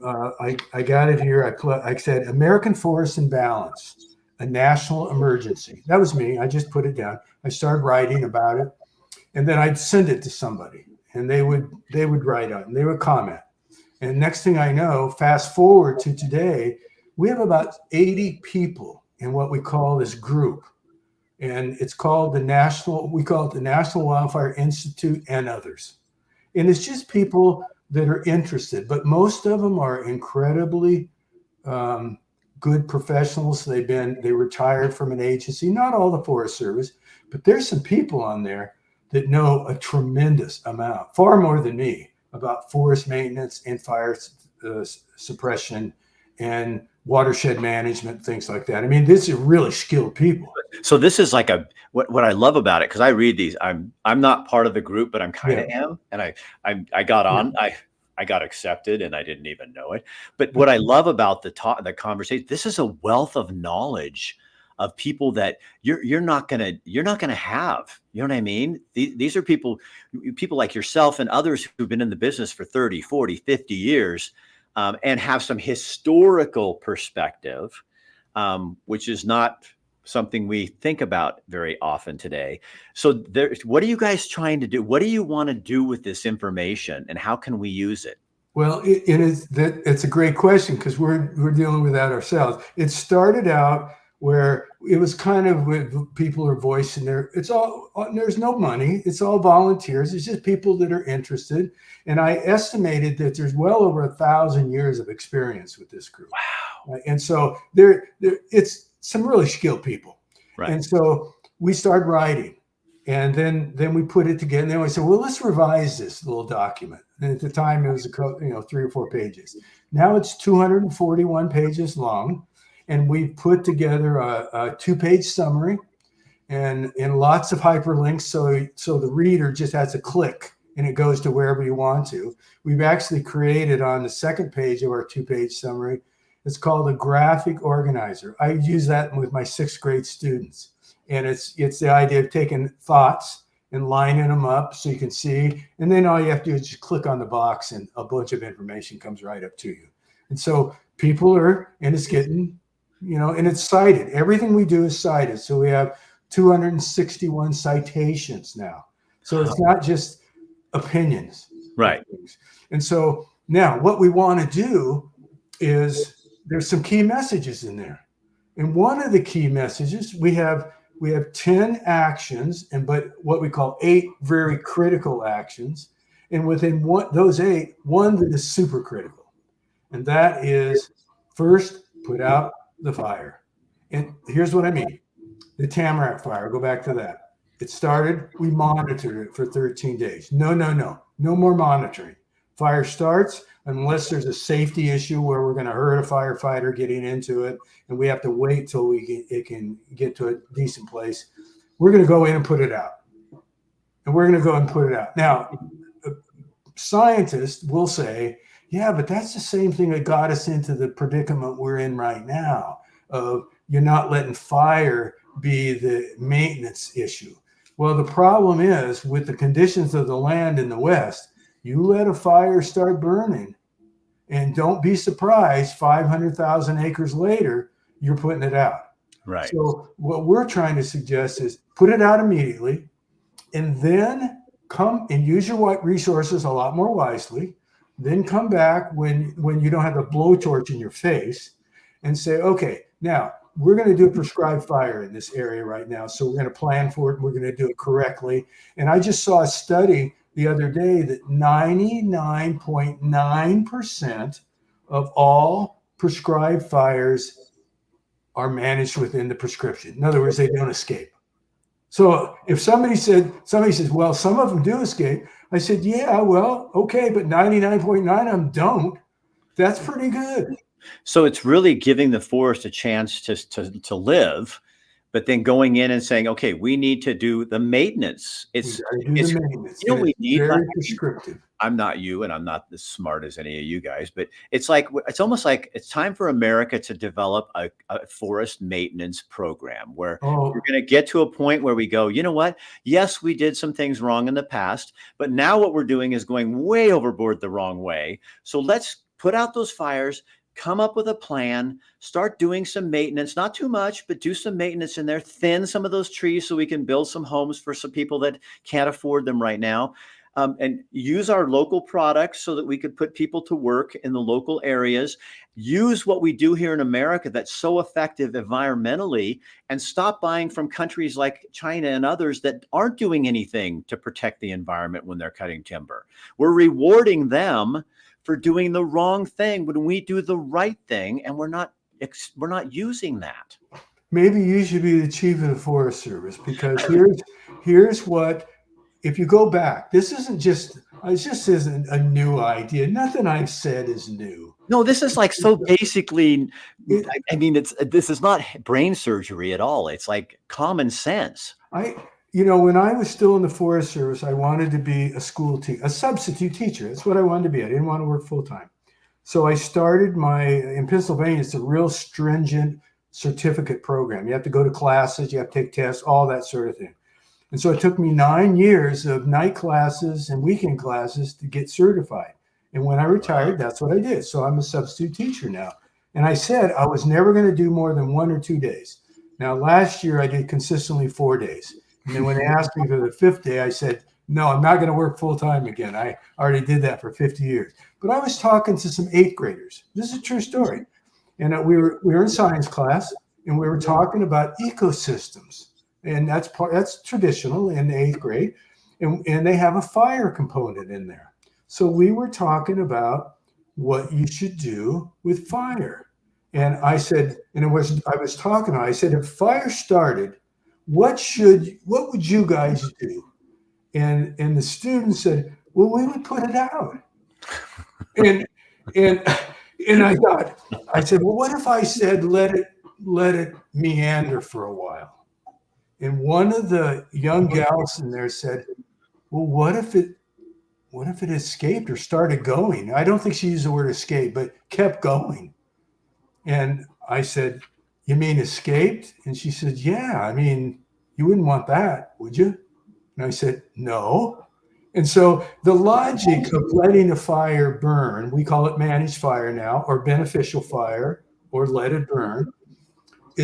got it here. I said American Forests in Balance, a national emergency. That was me. I just put it down. I started writing about it, and then I'd send it to somebody, and they would write on it, and they would comment. And next thing I know, fast forward to today, we have about 80 people in what we call this group. and it's called we call it the National Wildfire Institute and others. And it's just people that are interested, but most of them are incredibly good professionals. They retired from an agency, not all the Forest Service, but there's some people on there that know a tremendous amount, far more than me, about forest maintenance and fire suppression and watershed management, things like that. I mean, these are really skilled people. So this is like what I love about it, because I read these. I'm not part of the group, but I'm kind of am, and I got on. I got accepted, and I didn't even know it. But what I love about the conversation, this is a wealth of knowledge of people that you're not gonna have. You know what I mean? These are people like yourself and others who've been in the business for 30, 40, 50 years, and have some historical perspective, which is not something we think about very often today. So what are you guys trying to do? What do you want to do with this information, and how can we use it? Well, it's a great question, because we're dealing with that ourselves. It started out where it was kind of with people are voicing there's no money. It's all volunteers. It's just people that are interested. And I estimated that there's well over 1,000 years of experience with this group. Wow. And so it's some really skilled people. Right. And so we started writing, and then we put it together. And then we said, well, let's revise this little document. And at the time, it was 3 or 4 pages. Now it's 241 pages long, and we've put together a 2-page summary and lots of hyperlinks, so the reader just has to click and it goes to wherever you want to. We've actually created on the second page of our 2-page summary, it's called a graphic organizer. I use that with my 6th grade students. And it's the idea of taking thoughts and lining them up so you can see. And then all you have to do is just click on the box and a bunch of information comes right up to you. And so and it's getting, and it's cited. Everything we do is cited. So we have 261 citations now. So it's not just opinions. Right. And so now what we want to do is there's some key messages in there. And one of the key messages, we have 10 actions, but what we call 8 very critical actions. And within those 8, one that is super critical. And that is, first, put out the fire. And here's what I mean. The Tamarack fire, go back to that. It started, we monitored it for 13 days. No more monitoring. Fire starts, unless there's a safety issue where we're going to hurt a firefighter getting into it, and we have to wait till it can get to a decent place. We're going to go in and put it out. Now, scientists will say, yeah, but that's the same thing that got us into the predicament we're in right now of you're not letting fire be the maintenance issue. Well, the problem is with the conditions of the land in the West, you let a fire start burning, and don't be surprised 500,000 acres later, you're putting it out. Right. So what we're trying to suggest is put it out immediately, and then come and use your resources a lot more wisely. Then come back when you don't have a blowtorch in your face and say, okay, now we're going to do a prescribed fire in this area right now. So we're going to plan for it. And we're going to do it correctly. And I just saw a study the other day that 99.9% of all prescribed fires are managed within the prescription. In other words, they don't escape. So if somebody says, well, some of them do escape. I said, yeah, well, okay, but 99.9 of them don't. That's pretty good. So it's really giving the forest a chance to live, but then going in and saying, okay, we need to do the maintenance. It's maintenance. We need very prescriptive. I'm not you, and I'm not as smart as any of you guys, but it's almost like it's time for America to develop a forest maintenance program where we're going to get to a point where we go, you know what? Yes, we did some things wrong in the past, but now what we're doing is going way overboard the wrong way. So let's put out those fires, come up with a plan, start doing some maintenance, not too much, but do some maintenance in there, thin some of those trees so we can build some homes for some people that can't afford them right now. and use our local products so that we could put people to work in the local areas, use what we do here in America that's so effective environmentally, and stop buying from countries like China and others that aren't doing anything to protect the environment when they're cutting timber. We're rewarding them for doing the wrong thing when we do the right thing, and we're not using that. Maybe you should be the chief of the Forest Service, because here's what, if you go back, this isn't a new idea. Nothing I've said is new. No, this is like so basically, I mean, this is not brain surgery at all. It's like common sense. When I was still in the Forest Service, I wanted to be a a substitute teacher. That's what I wanted to be. I didn't want to work full time. So I started in Pennsylvania, it's a real stringent certificate program. You have to go to classes, you have to take tests, all that sort of thing. And so it took me 9 years of night classes and weekend classes to get certified. And when I retired, that's what I did. So I'm a substitute teacher now. And I said I was never going to do more than 1 or 2 days. Now, last year I did consistently 4 days. And then when they asked me for the 5th day, I said, no, I'm not going to work full time again. I already did that for 50 years. But I was talking to some 8th graders. This is a true story. And we were in science class, and we were talking about ecosystems. And that's traditional in the 8th grade. And they have a fire component in there. So we were talking about what you should do with fire. And I said, I said, if fire started, what would you guys do? And the students said, well, we would put it out. And I said, well, what if I said, let it meander for a while? And one of the young gals in there said, well, what if it escaped or started going? I don't think she used the word escape, but kept going. And I said, you mean escaped? And she said, yeah, I mean, you wouldn't want that, would you? And I said, no. And so the logic of letting a fire burn, we call it managed fire now, or beneficial fire, or let it burn,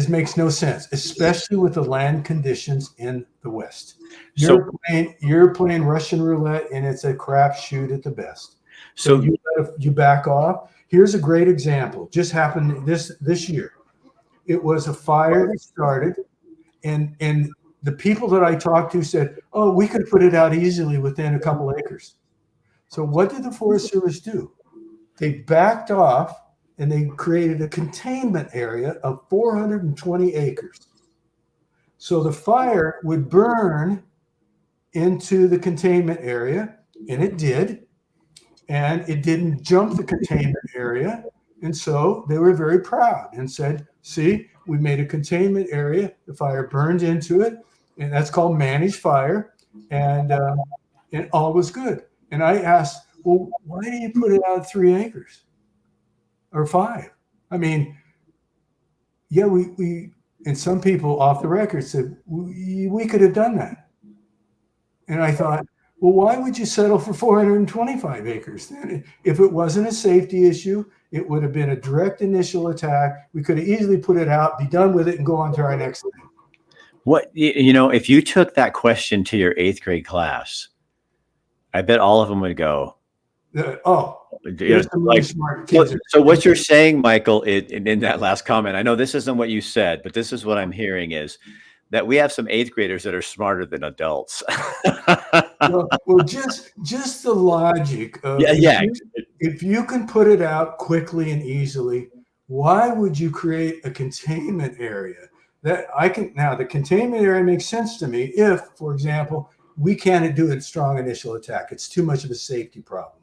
makes no sense, especially with the land conditions in the West. You're playing Russian roulette, and it's a crapshoot at the best. So you back off. Here's a great example. Just happened this year. It was a fire that started, and the people that I talked to said, oh, we could put it out easily within a couple acres. So what did the Forest Service do? They backed off, and they created a containment area of 420 acres. So the fire would burn into the containment area, and it did. And it didn't jump the containment area. And so they were very proud and said, see, we made a containment area. The fire burned into it, and that's called managed fire. And all was good. And I asked, well, why do you put it out 3 acres or 5? I mean, yeah, we and some people off the record said, we could have done that. And I thought, well, why would you settle for 425 acres then? If it wasn't a safety issue, it would have been a direct initial attack. We could have easily put it out, be done with it, and go on to our next thing. If you took that question to your 8th grade class, I bet all of them would go, really smart kids. So what you're saying, Michael, in that last comment, I know this isn't what you said, but this is what I'm hearing is that we have some 8th graders that are smarter than adults. well, just the logic of if you can put it out quickly and easily, why would you create a containment area? Now the containment area makes sense to me if, for example, we can't do a strong initial attack. It's too much of a safety problem.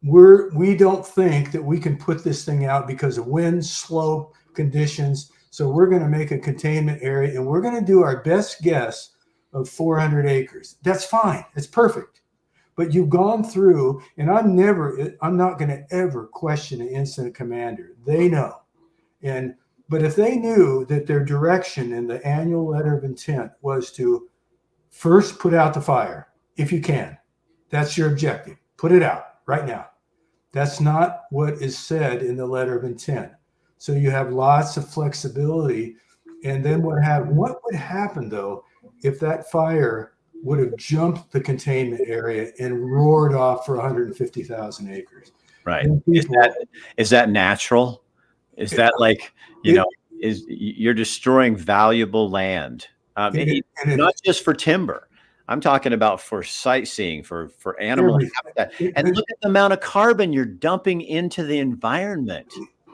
We don't think that we can put this thing out because of wind, slope, conditions. So we're going to make a containment area, and we're going to do our best guess of 400 acres. That's fine. It's perfect. But you've gone through, and I'm not going to ever question an incident commander. They know. But if they knew that their direction in the annual letter of intent was to first put out the fire, if you can, that's your objective. Put it out right now. That's not what is said in the letter of intent. So you have lots of flexibility. And then what would happen though, if that fire would have jumped the containment area and roared off for 150,000 acres. Right. And people, Is that natural? Is that like, you're destroying valuable land? Not just for timber. I'm talking about for sightseeing, for animal habitat. And look at the amount of carbon you're dumping into the environment.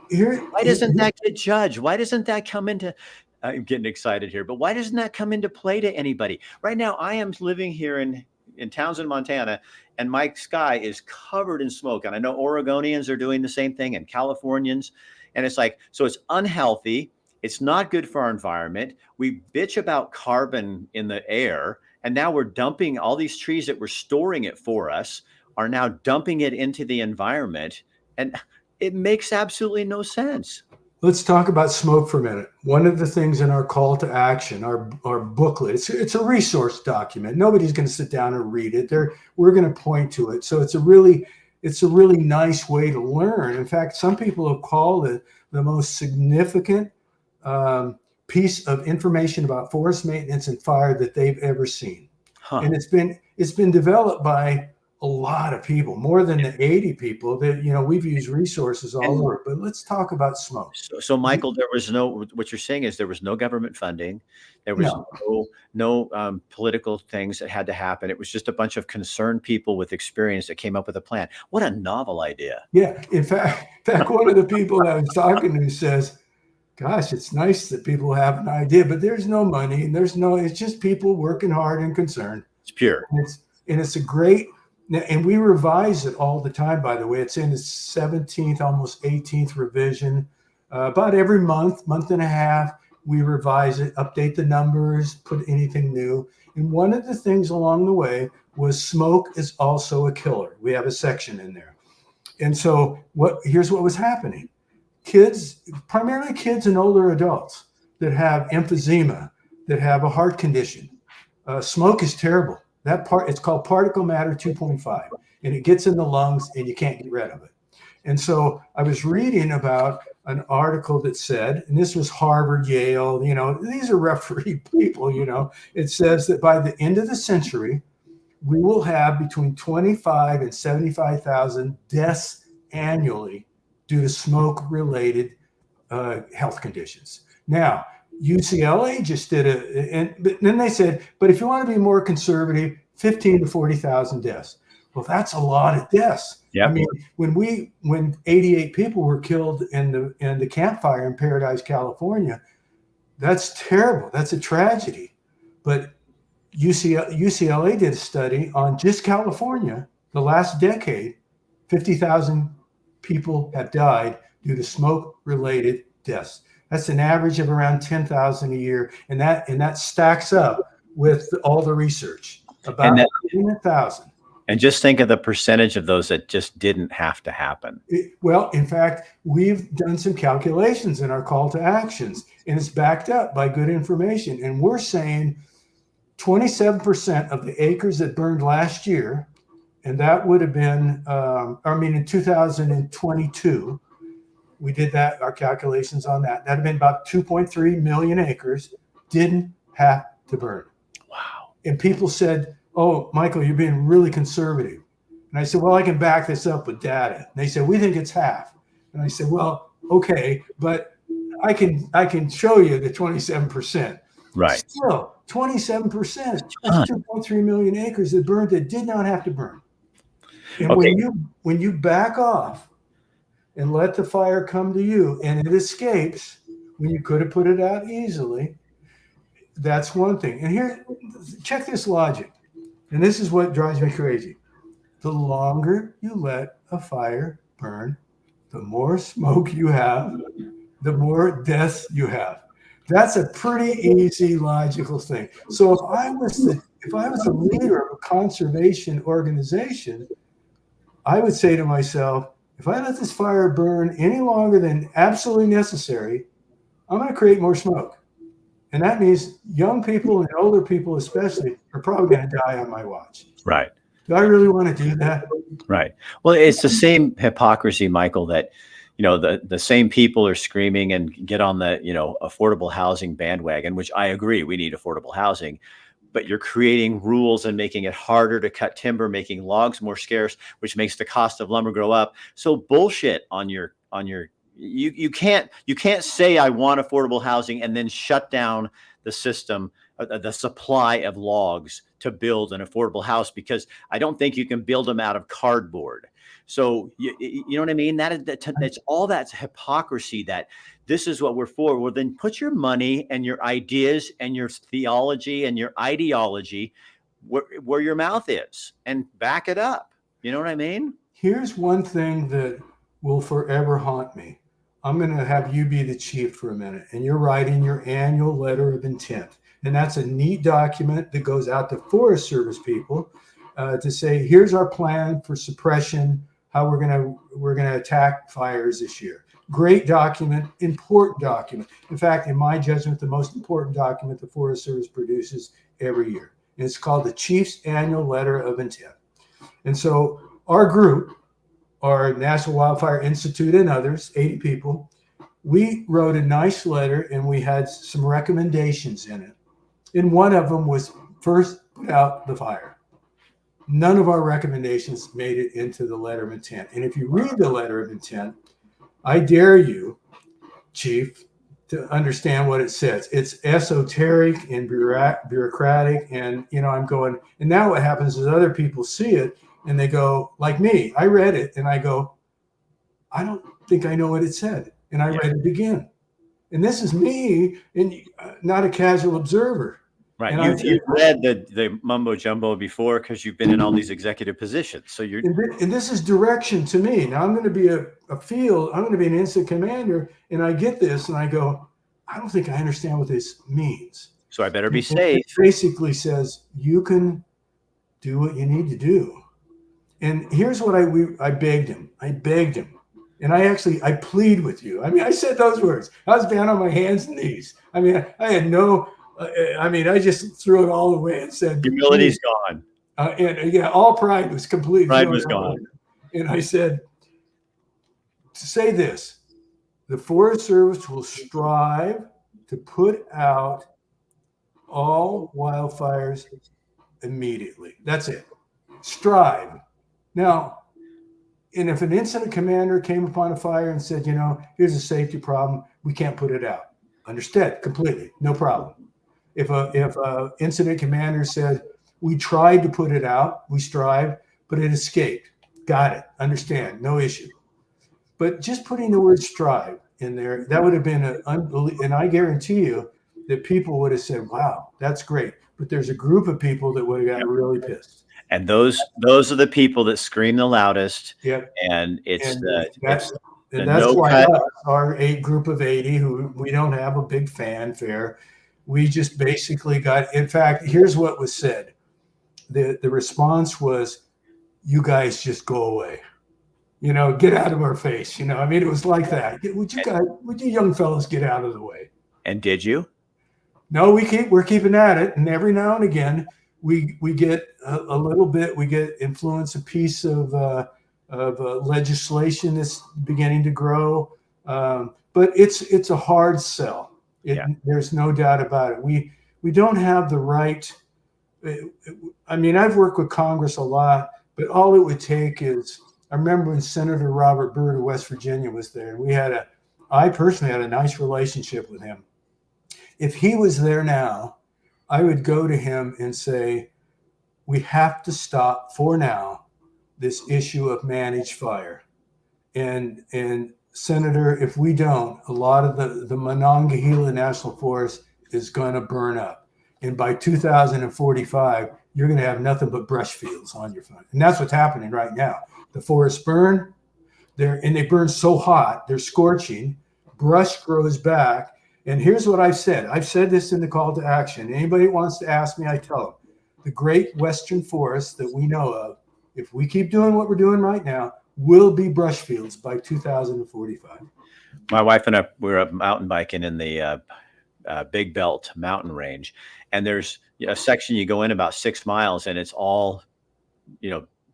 Why doesn't that get judged? Why doesn't that come into, I'm getting excited here, but why doesn't that come into play to anybody? Right now, I am living here in Townsend, Montana, and my sky is covered in smoke. And I know Oregonians are doing the same thing, and Californians. And it's like, so it's unhealthy. It's not good for our environment. We bitch about carbon in the air, and now we're dumping all these trees that were storing it for us are now dumping it into the environment. And it makes absolutely no sense. Let's talk about smoke for a minute. One of the things in our call to action, our booklet, it's a resource document. Nobody's going to sit down and read it. We're going to point to it. So it's a really nice way to learn. In fact, some people have called it the most significant piece of information about forest maintenance and fire that they've ever seen. And it's been developed by a lot of people, more than the 80 people that, we've used resources all over. But let's talk about smoke. So Michael, what you're saying is there was no government funding. There was no political things that had to happen. It was just a bunch of concerned people with experience that came up with a plan. What a novel idea. Yeah. In fact, one of the people I was talking to says, gosh, it's nice that people have an idea, but there's no money and it's just people working hard and concerned. It's pure. And it's a great, and we revise it all the time, by the way. It's in its 17th, almost 18th revision. About every month and a half, we revise it, update the numbers, put anything new. And one of the things along the way was smoke is also a killer. We have a section in there. And so here's what was happening. Primarily kids and older adults that have emphysema, that have a heart condition. Smoke is terrible. It's called particle matter 2.5, and it gets in the lungs and you can't get rid of it. And so I was reading about an article that said, and this was Harvard, Yale, these are referee people, it says that by the end of the century, we will have between 25 and 75,000 deaths annually due to smoke-related health conditions. Now, UCLA just did but then they said, but if you want to be more conservative, 15 to 40,000 deaths. Well, that's a lot of deaths. Yep. I mean, when 88 people were killed in the campfire in Paradise, California, that's terrible. That's a tragedy. But UCLA did a study on just California, the last decade, 50,000 people have died due to smoke-related deaths. That's an average of around 10,000 a year, and that stacks up with all the research, about 1,000. And just think of the percentage of those that just didn't have to happen. Well, in fact, we've done some calculations in our call to actions, and it's backed up by good information. And we're saying 27% of the acres that burned last year, and that would have been, in 2022, we did that, our calculations on that. That'd have been about 2.3 million acres, didn't have to burn. Wow. And people said, oh, Michael, you're being really conservative. And I said, well, I can back this up with data. And they said, we think it's half. And I said, well, okay, but I can show you the 27%. Right. Still, 27%. That's 2.3 million acres that burned that did not have to burn. And when you back off and let the fire come to you and it escapes when you could have put it out easily, that's one thing. And here, check this logic. And this is what drives me crazy. The longer you let a fire burn, the more smoke you have, the more deaths you have. That's a pretty easy logical thing. So if I was a leader of a conservation organization, I would say to myself, if I let this fire burn any longer than absolutely necessary, I'm going to create more smoke. And that means young people and older people especially are probably going to die on my watch. Right. Do I really want to do that? Right. Well, it's the same hypocrisy, Michael, that, the same people are screaming and get on the, affordable housing bandwagon, which I agree, we need affordable housing. but you're creating rules and making it harder to cut timber, making logs more scarce, which makes the cost of lumber go up. So bullshit on your you can't say I want affordable housing and then shut down the system, the supply of logs to build an affordable house, because I don't think you can build them out of cardboard. So you know what I mean? That's all that's hypocrisy, that this is what we're for. Well, then put your money and your ideas and your theology and your ideology where your mouth is, and back it up. You know what I mean? Here's one thing that will forever haunt me. I'm going to have you be the chief for a minute, and you're writing your annual letter of intent. And that's a neat document that goes out to Forest Service people to say, here's our plan for suppression, how we're going to attack fires this year. Great document, important document. In fact, in my judgment, the most important document the Forest Service produces every year. And it's called the Chief's Annual Letter of Intent. And so our group, our National Wildfire Institute and others, 80 people, we wrote a nice letter and we had some recommendations in it. And one of them was, first, put out the fire. None of our recommendations made it into the letter of intent. And if you read the letter of intent, I dare you, Chief, to understand what it says. It's esoteric and bureaucratic. And, I'm going, and now what happens is other people see it and they go, like me, I read it and I go, I don't think I know what it said. And I read it again. And this is me, and not a casual observer. Right. You've read the mumbo jumbo before because you've been in all these executive positions. So you're. And this is direction to me. Now I'm going to be I'm going to be an incident commander, and I get this and I go, I don't think I understand what this means. So I better be safe. It basically says you can do what you need to do. And here's what I begged him. And I plead with you. I mean, I said those words. I was down on my hands and knees. I mean, I had no, I just threw it all away and said, humility's gone. And all pride was completely Pride was gone. And I said, to say this, the Forest Service will strive to put out all wildfires immediately. That's it. Strive. Now, and if an incident commander came upon a fire and said, here's a safety problem, we can't put it out. Understood completely, no problem. If a incident commander said, we tried to put it out, we strived, but it escaped. Got it, understand, no issue. But just putting the word strive in there, that would have been and I guarantee you that people would have said, wow, that's great. But there's a group of people that would have gotten really pissed. And those are the people that scream the loudest. Yep. And that's why our group of 80, who we don't have a big fanfare, we just basically got. In fact, here's what was said: the response was, "You guys just go away, get out of our face." I mean, it was like that. Would you young fellows get out of the way? And did you? No, we're keeping at it, and every now and again. We get a little bit. We get influence a piece of legislation that's beginning to grow, but it's a hard sell. There's no doubt about it. We don't have the right. I mean, I've worked with Congress a lot, but all it would take is. I remember when Senator Robert Byrd of West Virginia was there, and I personally had a nice relationship with him. If he was there now, I would go to him and say, we have to stop for now this issue of managed fire. And Senator, if we don't, a lot of the Monongahela National Forest is going to burn up. And by 2045, you're going to have nothing but brush fields on your front. And that's what's happening right now. The forests burn, they burn so hot, they're scorching, brush grows back. And here's what I've said. I've said this in the call to action. Anybody who wants to ask me, I tell them. The great western forests that we know of, if we keep doing what we're doing right now, will be brush fields by 2045. My wife and I were up mountain biking in the Big Belt mountain range. And there's a section you go in about 6 miles and it's all,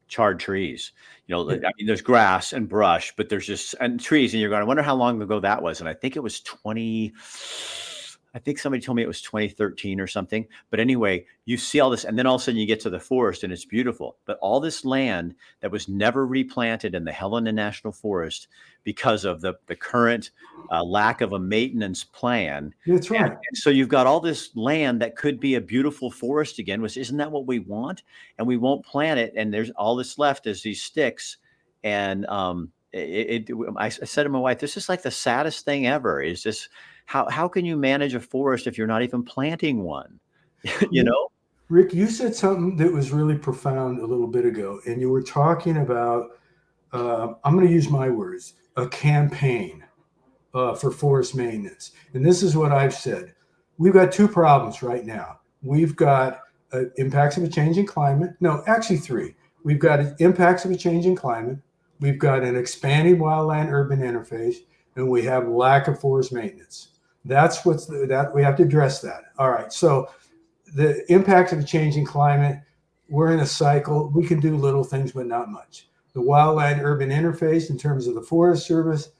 charred trees. I mean, there's grass and brush, but there's just trees, and you're going, I wonder how long ago that was. And I think it was I think somebody told me it was 2013 or something. But anyway, you see all this, and then all of a sudden you get to the forest and it's beautiful. But all this land that was never replanted in the Helena National Forest because of the current lack of a maintenance plan. That's right. And so you've got all this land that could be a beautiful forest again, which isn't that what we want? And we won't plant it. And there's all this left is these sticks. And I said to my wife, this is like the saddest thing ever. Is this how can you manage a forest if you're not even planting one? You know? Rick, you said something that was really profound a little bit ago, and you were talking about, I'm going to use my words, a campaign for forest maintenance. And this is what I've said. We've got two problems right now. We've got impacts of a changing climate. No, actually three. We've got impacts of a changing climate. We've got an expanding wildland-urban interface, and we have lack of forest maintenance. That's that we have to address that. All right. So the impacts of a changing climate, we're in a cycle. We can do little things, but not much. The wildland-urban interface, in terms of the Forest Service,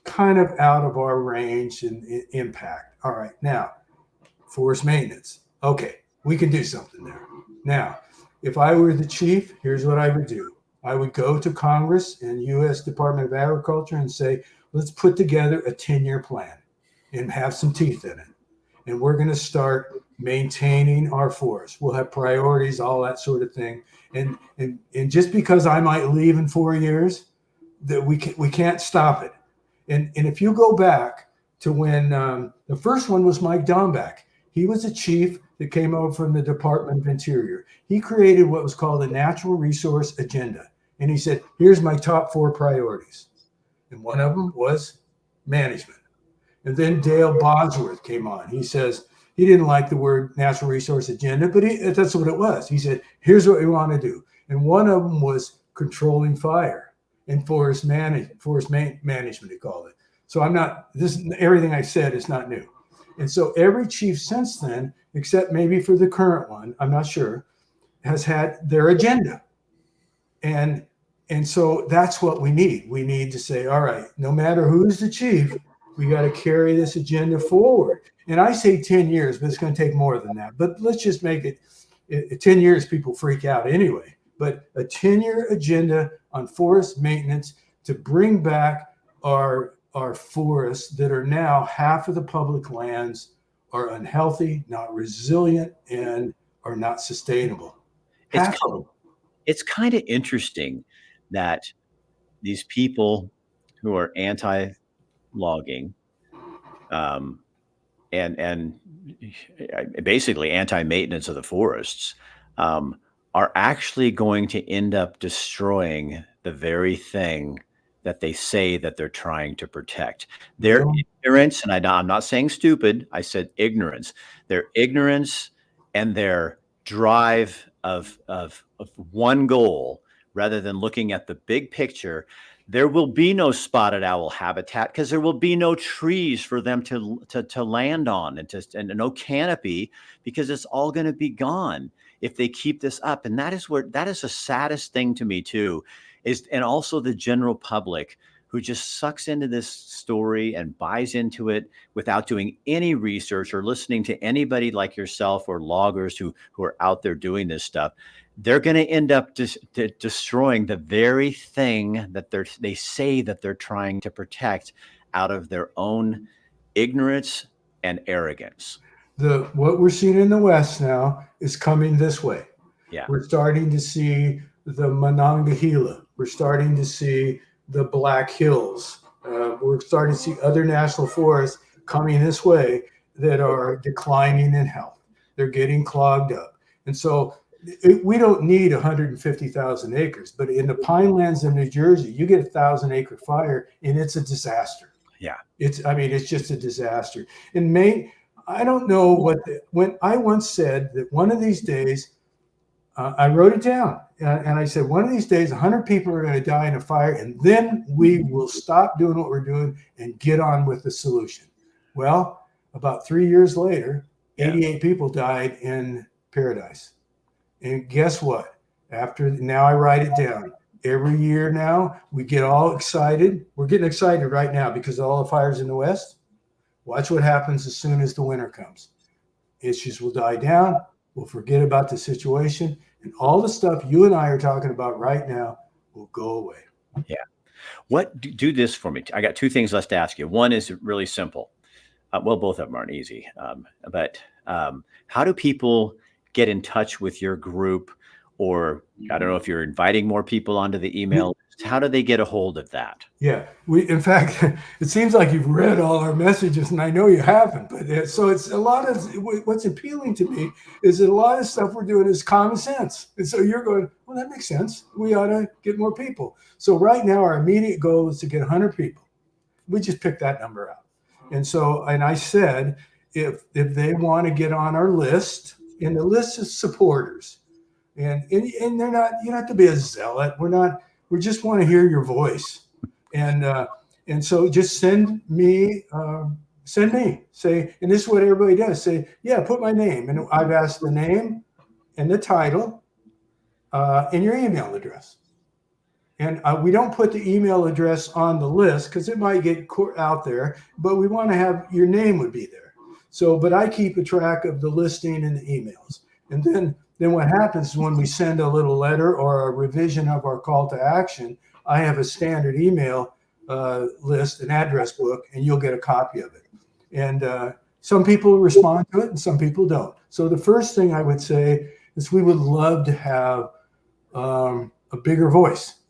kind of out of our range and impact. All right. Now, forest maintenance. Okay, we can do something there. Now, if I were the chief, here's what I would do. I would go to Congress and U.S. Department of Agriculture and say, let's put together a 10-year plan and have some teeth in it. And we're going to start maintaining our forests. We'll have priorities, all that sort of thing. And just because I might leave in 4 years, that we can't stop it. And if you go back to when the first one was Mike Domback, he was a chief that came over from the Department of Interior. He created what was called a natural resource agenda. And he said, here's my top 4 priorities. And one of them was management. And then Dale Bosworth came on. He says, he didn't like the word natural resource agenda, but that's what it was. He said, here's what we want to do. And one of them was controlling fire and forest management, he called it. So everything I said is not new. And so every chief since then, except maybe for the current one, I'm not sure, has had their agenda. And so that's what we need. We need to say, all right, no matter who's the chief, we got to carry this agenda forward. And I say 10 years, but it's going to take more than that. But let's just make it 10 years, people freak out anyway. But a 10-year agenda on forest maintenance to bring back our forests that are now half of the public lands are unhealthy, not resilient, and are not sustainable. It's kind of interesting that these people who are anti-logging and basically anti-maintenance of the forests are actually going to end up destroying the very thing that they say that they're trying to protect. Their ignorance, and I'm not saying stupid, I said ignorance. Their ignorance and their drive of one goal, rather than looking at the big picture, there will be no spotted owl habitat because there will be no trees for them to land on and no canopy because it's all going to be gone if they keep this up. And that is the saddest thing to me too, and also the general public who just sucks into this story and buys into it without doing any research or listening to anybody like yourself or loggers who are out there doing this stuff. They're going to end up destroying the very thing that they say that they're trying to protect out of their own ignorance and arrogance. What we're seeing in the West now is coming this way. Yeah. We're starting to see the Monongahela. We're starting to see the Black Hills. We're starting to see other national forests coming this way that are declining in health. They're getting clogged up. And so we don't need 150,000 acres, but in the pinelands in New Jersey, you get 1,000-acre fire and it's a disaster. Yeah. It's just a disaster. In Maine, I don't know when I once said that one of these days, I wrote it down and I said, one of these days, 100 people are going to die in a fire and then we will stop doing what we're doing and get on with the solution. Well, about 3 years later, 88 people died in Paradise. And guess what? Now I write it down. Every year now, we get all excited. We're getting excited right now because of all the fires in the West. Watch what happens as soon as the winter comes. Issues will die down. We'll forget about the situation, and all the stuff you and I are talking about right now will go away. Yeah. Do this for me. I got two things left to ask you. One is really simple. Well, both of them aren't easy. But how do people get in touch with your group? Or I don't know if you're inviting more people onto the email list. How do they get a hold of that? Yeah, in fact, it seems like you've read all our messages, and I know you haven't. But so it's a lot of what's appealing to me is that a lot of stuff we're doing is common sense. And so you're going, well, that makes sense. We ought to get more people. So right now, our immediate goal is to get 100 people. We just picked that number out. And so, and I said, if they want to get on our list, and the list is supporters, and they're not, you don't have to be a zealot. We just want to hear your voice. And so just send me, say, and this is what everybody does, say, yeah, put my name. And I've asked the name and the title and your email address. And we don't put the email address on the list because it might get out there, but we want to have your name would be there. So, but I keep a track of the listing and the emails. And then what happens is when we send a little letter or a revision of our call to action, I have a standard email list, an address book, and you'll get a copy of it. And some people respond to it and some people don't. So the first thing I would say is we would love to have a bigger voice.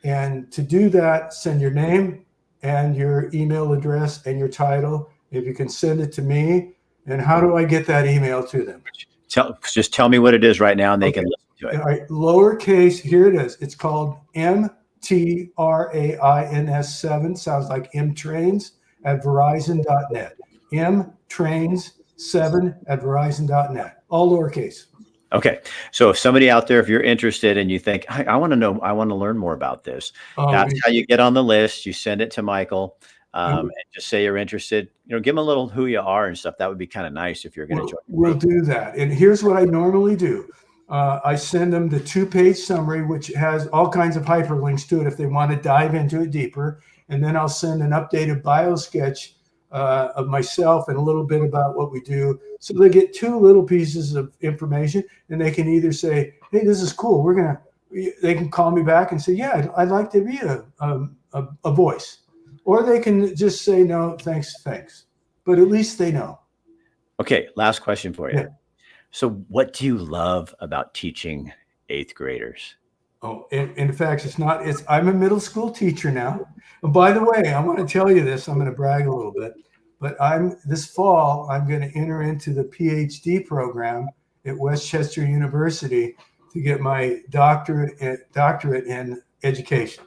And to do that, send your name and your email address and your title. If you can send it to me. And how do I get that email to them? Just tell me what it is right now, and they can listen to it. All right, lowercase, here it is. It's called MTRAINS7, sounds like mtrains at verizon.net. mtrains7 all lowercase. Okay. So if somebody out there, if you're interested and you think, I want to know, I want to learn more about this, that's how you get on the list. You send it to Michael and just say you're interested. Give them a little who you are and stuff. That would be kind of nice if you're going to join. We'll do that. And here's what I normally do. I send them the 2-page summary, which has all kinds of hyperlinks to it if they want to dive into it deeper. And then I'll send an updated bio sketch of myself and a little bit about what we do. So they get 2 little pieces of information, and they can either say, hey, this is cool. They can call me back and say, yeah, I'd like to be a voice. Or they can just say, no, thanks. But at least they know. Okay. Last question for you. Yeah. So what do you love about teaching 8th graders? Oh, in fact, I'm a middle school teacher now. And by the way, I want to tell you this, I'm going to brag a little bit, but this fall, I'm going to enter into the PhD program at Westchester University to get my doctorate in education.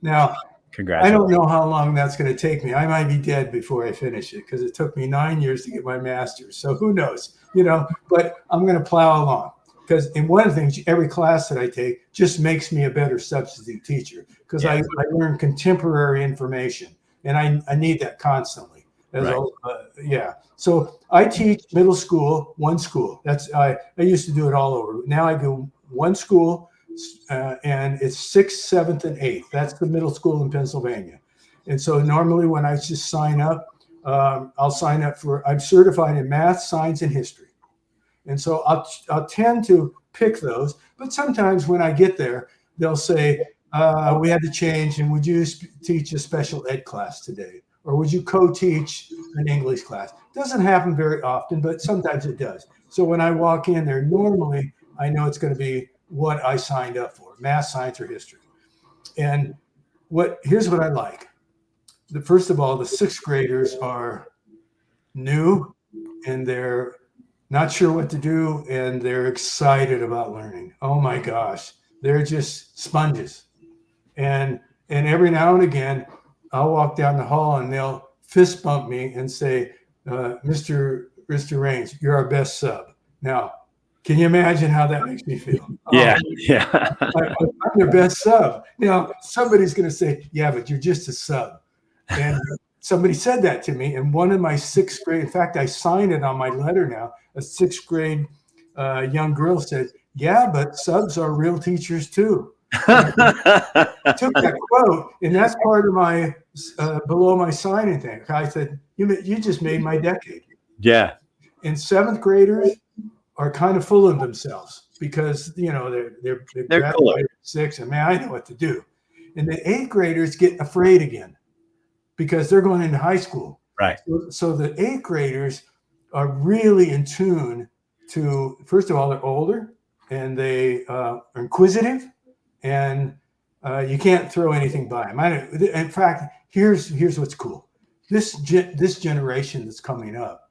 Now, I don't know how long that's going to take me. I might be dead before I finish it because it took me 9 years to get my master's. So who knows, but I'm going to plow along. Because in one of the things, every class that I take just makes me a better substitute teacher because I learn contemporary information, and I need that constantly. So I teach middle school, one school. I used to do it all over. Now I do one school, and it's 6th, 7th, and 8th. That's the middle school in Pennsylvania. And so normally when I just sign up, I'll sign up I'm certified in math, science, and history. And so I'll tend to pick those. But sometimes when I get there, they'll say, we had to change, and would you teach a special ed class today? Or would you co-teach an English class? Doesn't happen very often, but sometimes it does. So when I walk in there, normally I know it's going to be what I signed up for, math, science, or history. And here's what I like. First of all, the 6th graders are new, and they're not sure what to do, and they're excited about learning. Oh my gosh, they're just sponges. And every now and again, I'll walk down the hall and they'll fist bump me and say, Mr. Raines, you're our best sub. Now, can you imagine how that makes me feel? Yeah. I'm their best sub. Now, somebody's going to say, yeah, but you're just a sub. And somebody said that to me, and one of my 6th grade, in fact, I signed it on my letter now, a 6th grade young girl said, yeah, but subs are real teachers too. I took that quote, and that's part of my below my signing thing. I said, you just made my decade. Yeah. And seventh graders are kind of full of themselves because they're They're cooler. graduated at 6, and man, I know what to do. And the eighth graders get afraid again because they're going into high school. Right. So the eighth graders are really in tune to, first of all, they're older and they are inquisitive, and you can't throw anything by them. In fact, here's what's cool. This generation that's coming up,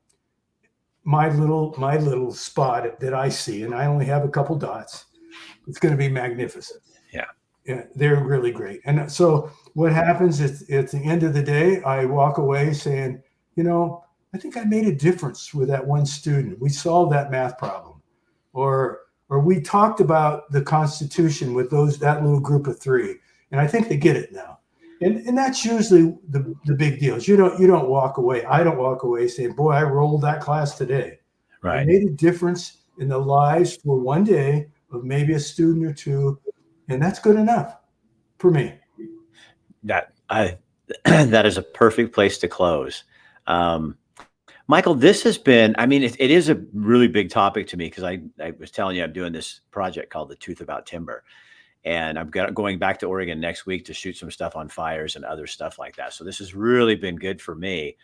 my little spot that I see, and I only have a couple dots, it's going to be magnificent. Yeah, they're really great. And so what happens is at the end of the day, I walk away saying, I think I made a difference with that one student. We solved that math problem, or we talked about the Constitution with that little group of 3, and I think they get it now. And that's usually the big deal. You don't walk away. I don't walk away saying, boy, I rolled that class today. Right. I made a difference in the lives for one day of maybe a student or two, and that's good enough for me. That is a perfect place to close. Michael, this has been, I mean, it is a really big topic to me because I was telling you I'm doing this project called The Truth About Timber. And I'm going back to Oregon next week to shoot some stuff on fires and other stuff like that. So this has really been good for me.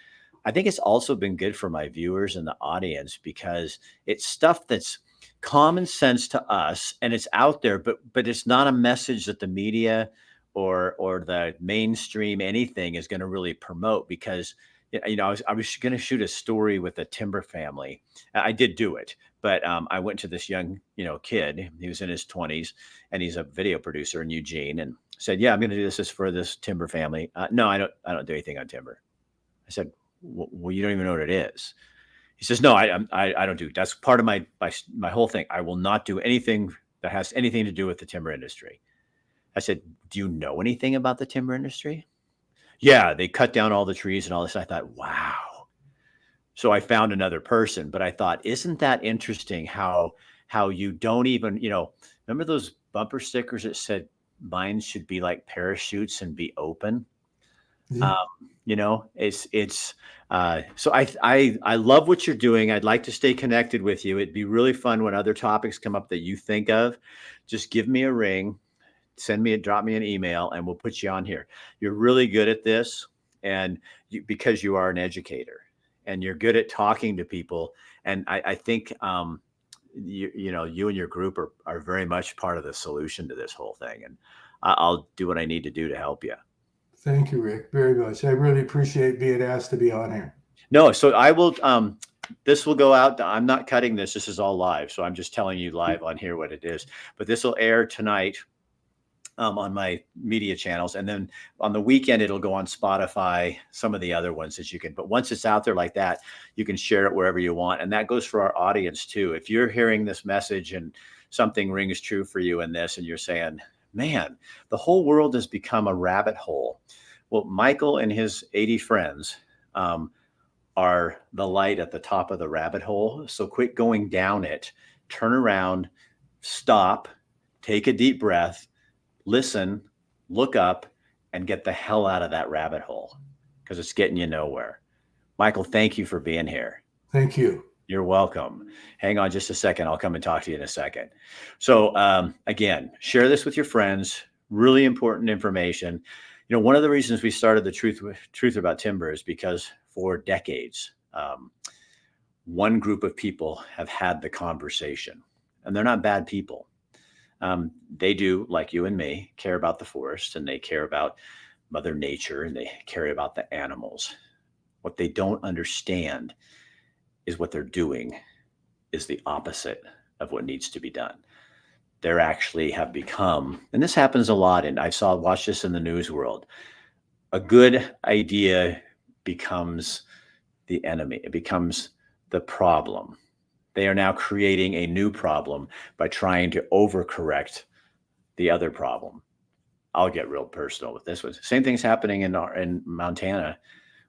I think it's also been good for my viewers and the audience because it's stuff that's common sense to us and it's out there, but it's not a message that the media or the mainstream anything is going to really promote because I was going to shoot a story with a timber family. I did do it, but I went to this young, kid. He was in his 20s, and he's a video producer in Eugene, and said, "Yeah, I'm going to do this for this timber family." No, I don't do anything on timber. I said, "Well, you don't even know what it is." He says, "No, I don't do. That's part of my whole thing. I will not do anything that has anything to do with the timber industry." I said, "Do you know anything about the timber industry?" "Yeah, they cut down all the trees and all this." I thought, wow. So I found another person, but I thought, isn't that interesting how you don't even, remember those bumper stickers that said mines should be like parachutes and be open? Yeah. So I love what you're doing. I'd like to stay connected with you. It'd be really fun when other topics come up that you think of. Just give me a ring. Drop me an email, and we'll put you on here. You're really good at this, and because you are an educator, and you're good at talking to people. And I think you and your group are very much part of the solution to this whole thing. And I'll do what I need to do to help you. Thank you, Rick, very much. I really appreciate being asked to be on here. No, so I will. This will go out. I'm not cutting this. This is all live, so I'm just telling you live on here what it is. But this will air tonight. On my media channels. And then on the weekend, it'll go on Spotify, some of the other ones that you can, but once it's out there like that, you can share it wherever you want. And that goes for our audience too. If you're hearing this message and something rings true for you in this, and you're saying, man, the whole world has become a rabbit hole. Well, Michael and his 80 friends are the light at the top of the rabbit hole. So quit going down it, turn around, stop, take a deep breath, listen, look up, and get the hell out of that rabbit hole because it's getting you nowhere. Michael, thank you for being here. Thank you. You're welcome. Hang on just a second. I'll come and talk to you in a second. So again, share this with your friends. Really important information. One of the reasons we started the Truth About Timber is because for decades, one group of people have had the conversation, and they're not bad people. They do, like you and me, care about the forest, and they care about Mother Nature, and they care about the animals. What they don't understand is what they're doing is the opposite of what needs to be done. They're actually have become, and this happens a lot, and watched this in the news world. A good idea becomes the enemy. It becomes the problem. They are now creating a new problem by trying to overcorrect the other problem. I'll get real personal with this one. Same thing's happening in Montana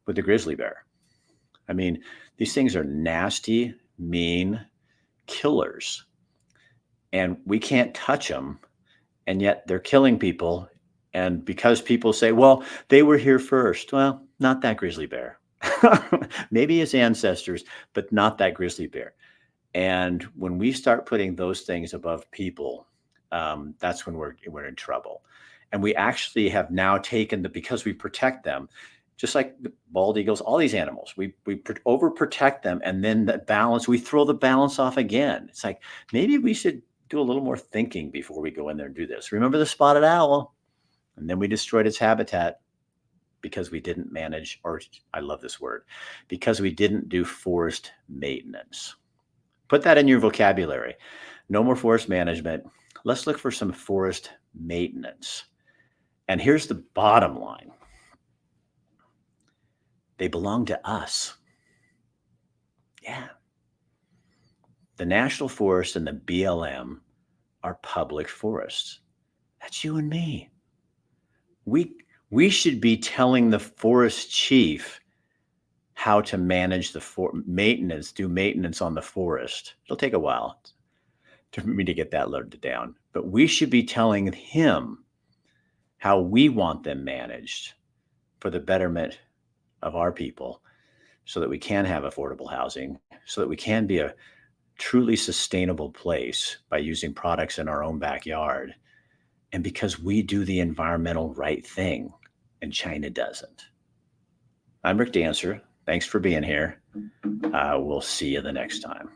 with the grizzly bear. I mean, these things are nasty, mean killers, and we can't touch them and yet they're killing people. And because people say, well, they were here first. Well, not that grizzly bear. Maybe his ancestors, but not that grizzly bear. And when we start putting those things above people, that's when we're in trouble. And we actually have now taken because we protect them, just like the bald eagles, all these animals, we overprotect them. And then the balance, we throw the balance off again. It's like, maybe we should do a little more thinking before we go in there and do this. Remember the spotted owl? And then we destroyed its habitat because we didn't manage, or I love this word, because we didn't do forest maintenance. Put that in your vocabulary. No more forest management. Let's look for some forest maintenance. And here's the bottom line. They belong to us. Yeah. The National Forest and the BLM are public forests. That's you and me. We should be telling the forest chief how to manage the maintenance, do maintenance on the forest. It'll take a while for me to get that loaded down, but we should be telling him how we want them managed for the betterment of our people, so that we can have affordable housing, so that we can be a truly sustainable place by using products in our own backyard. And because we do the environmental right thing and China doesn't. I'm Rick Dancer. Thanks for being here. We'll see you the next time.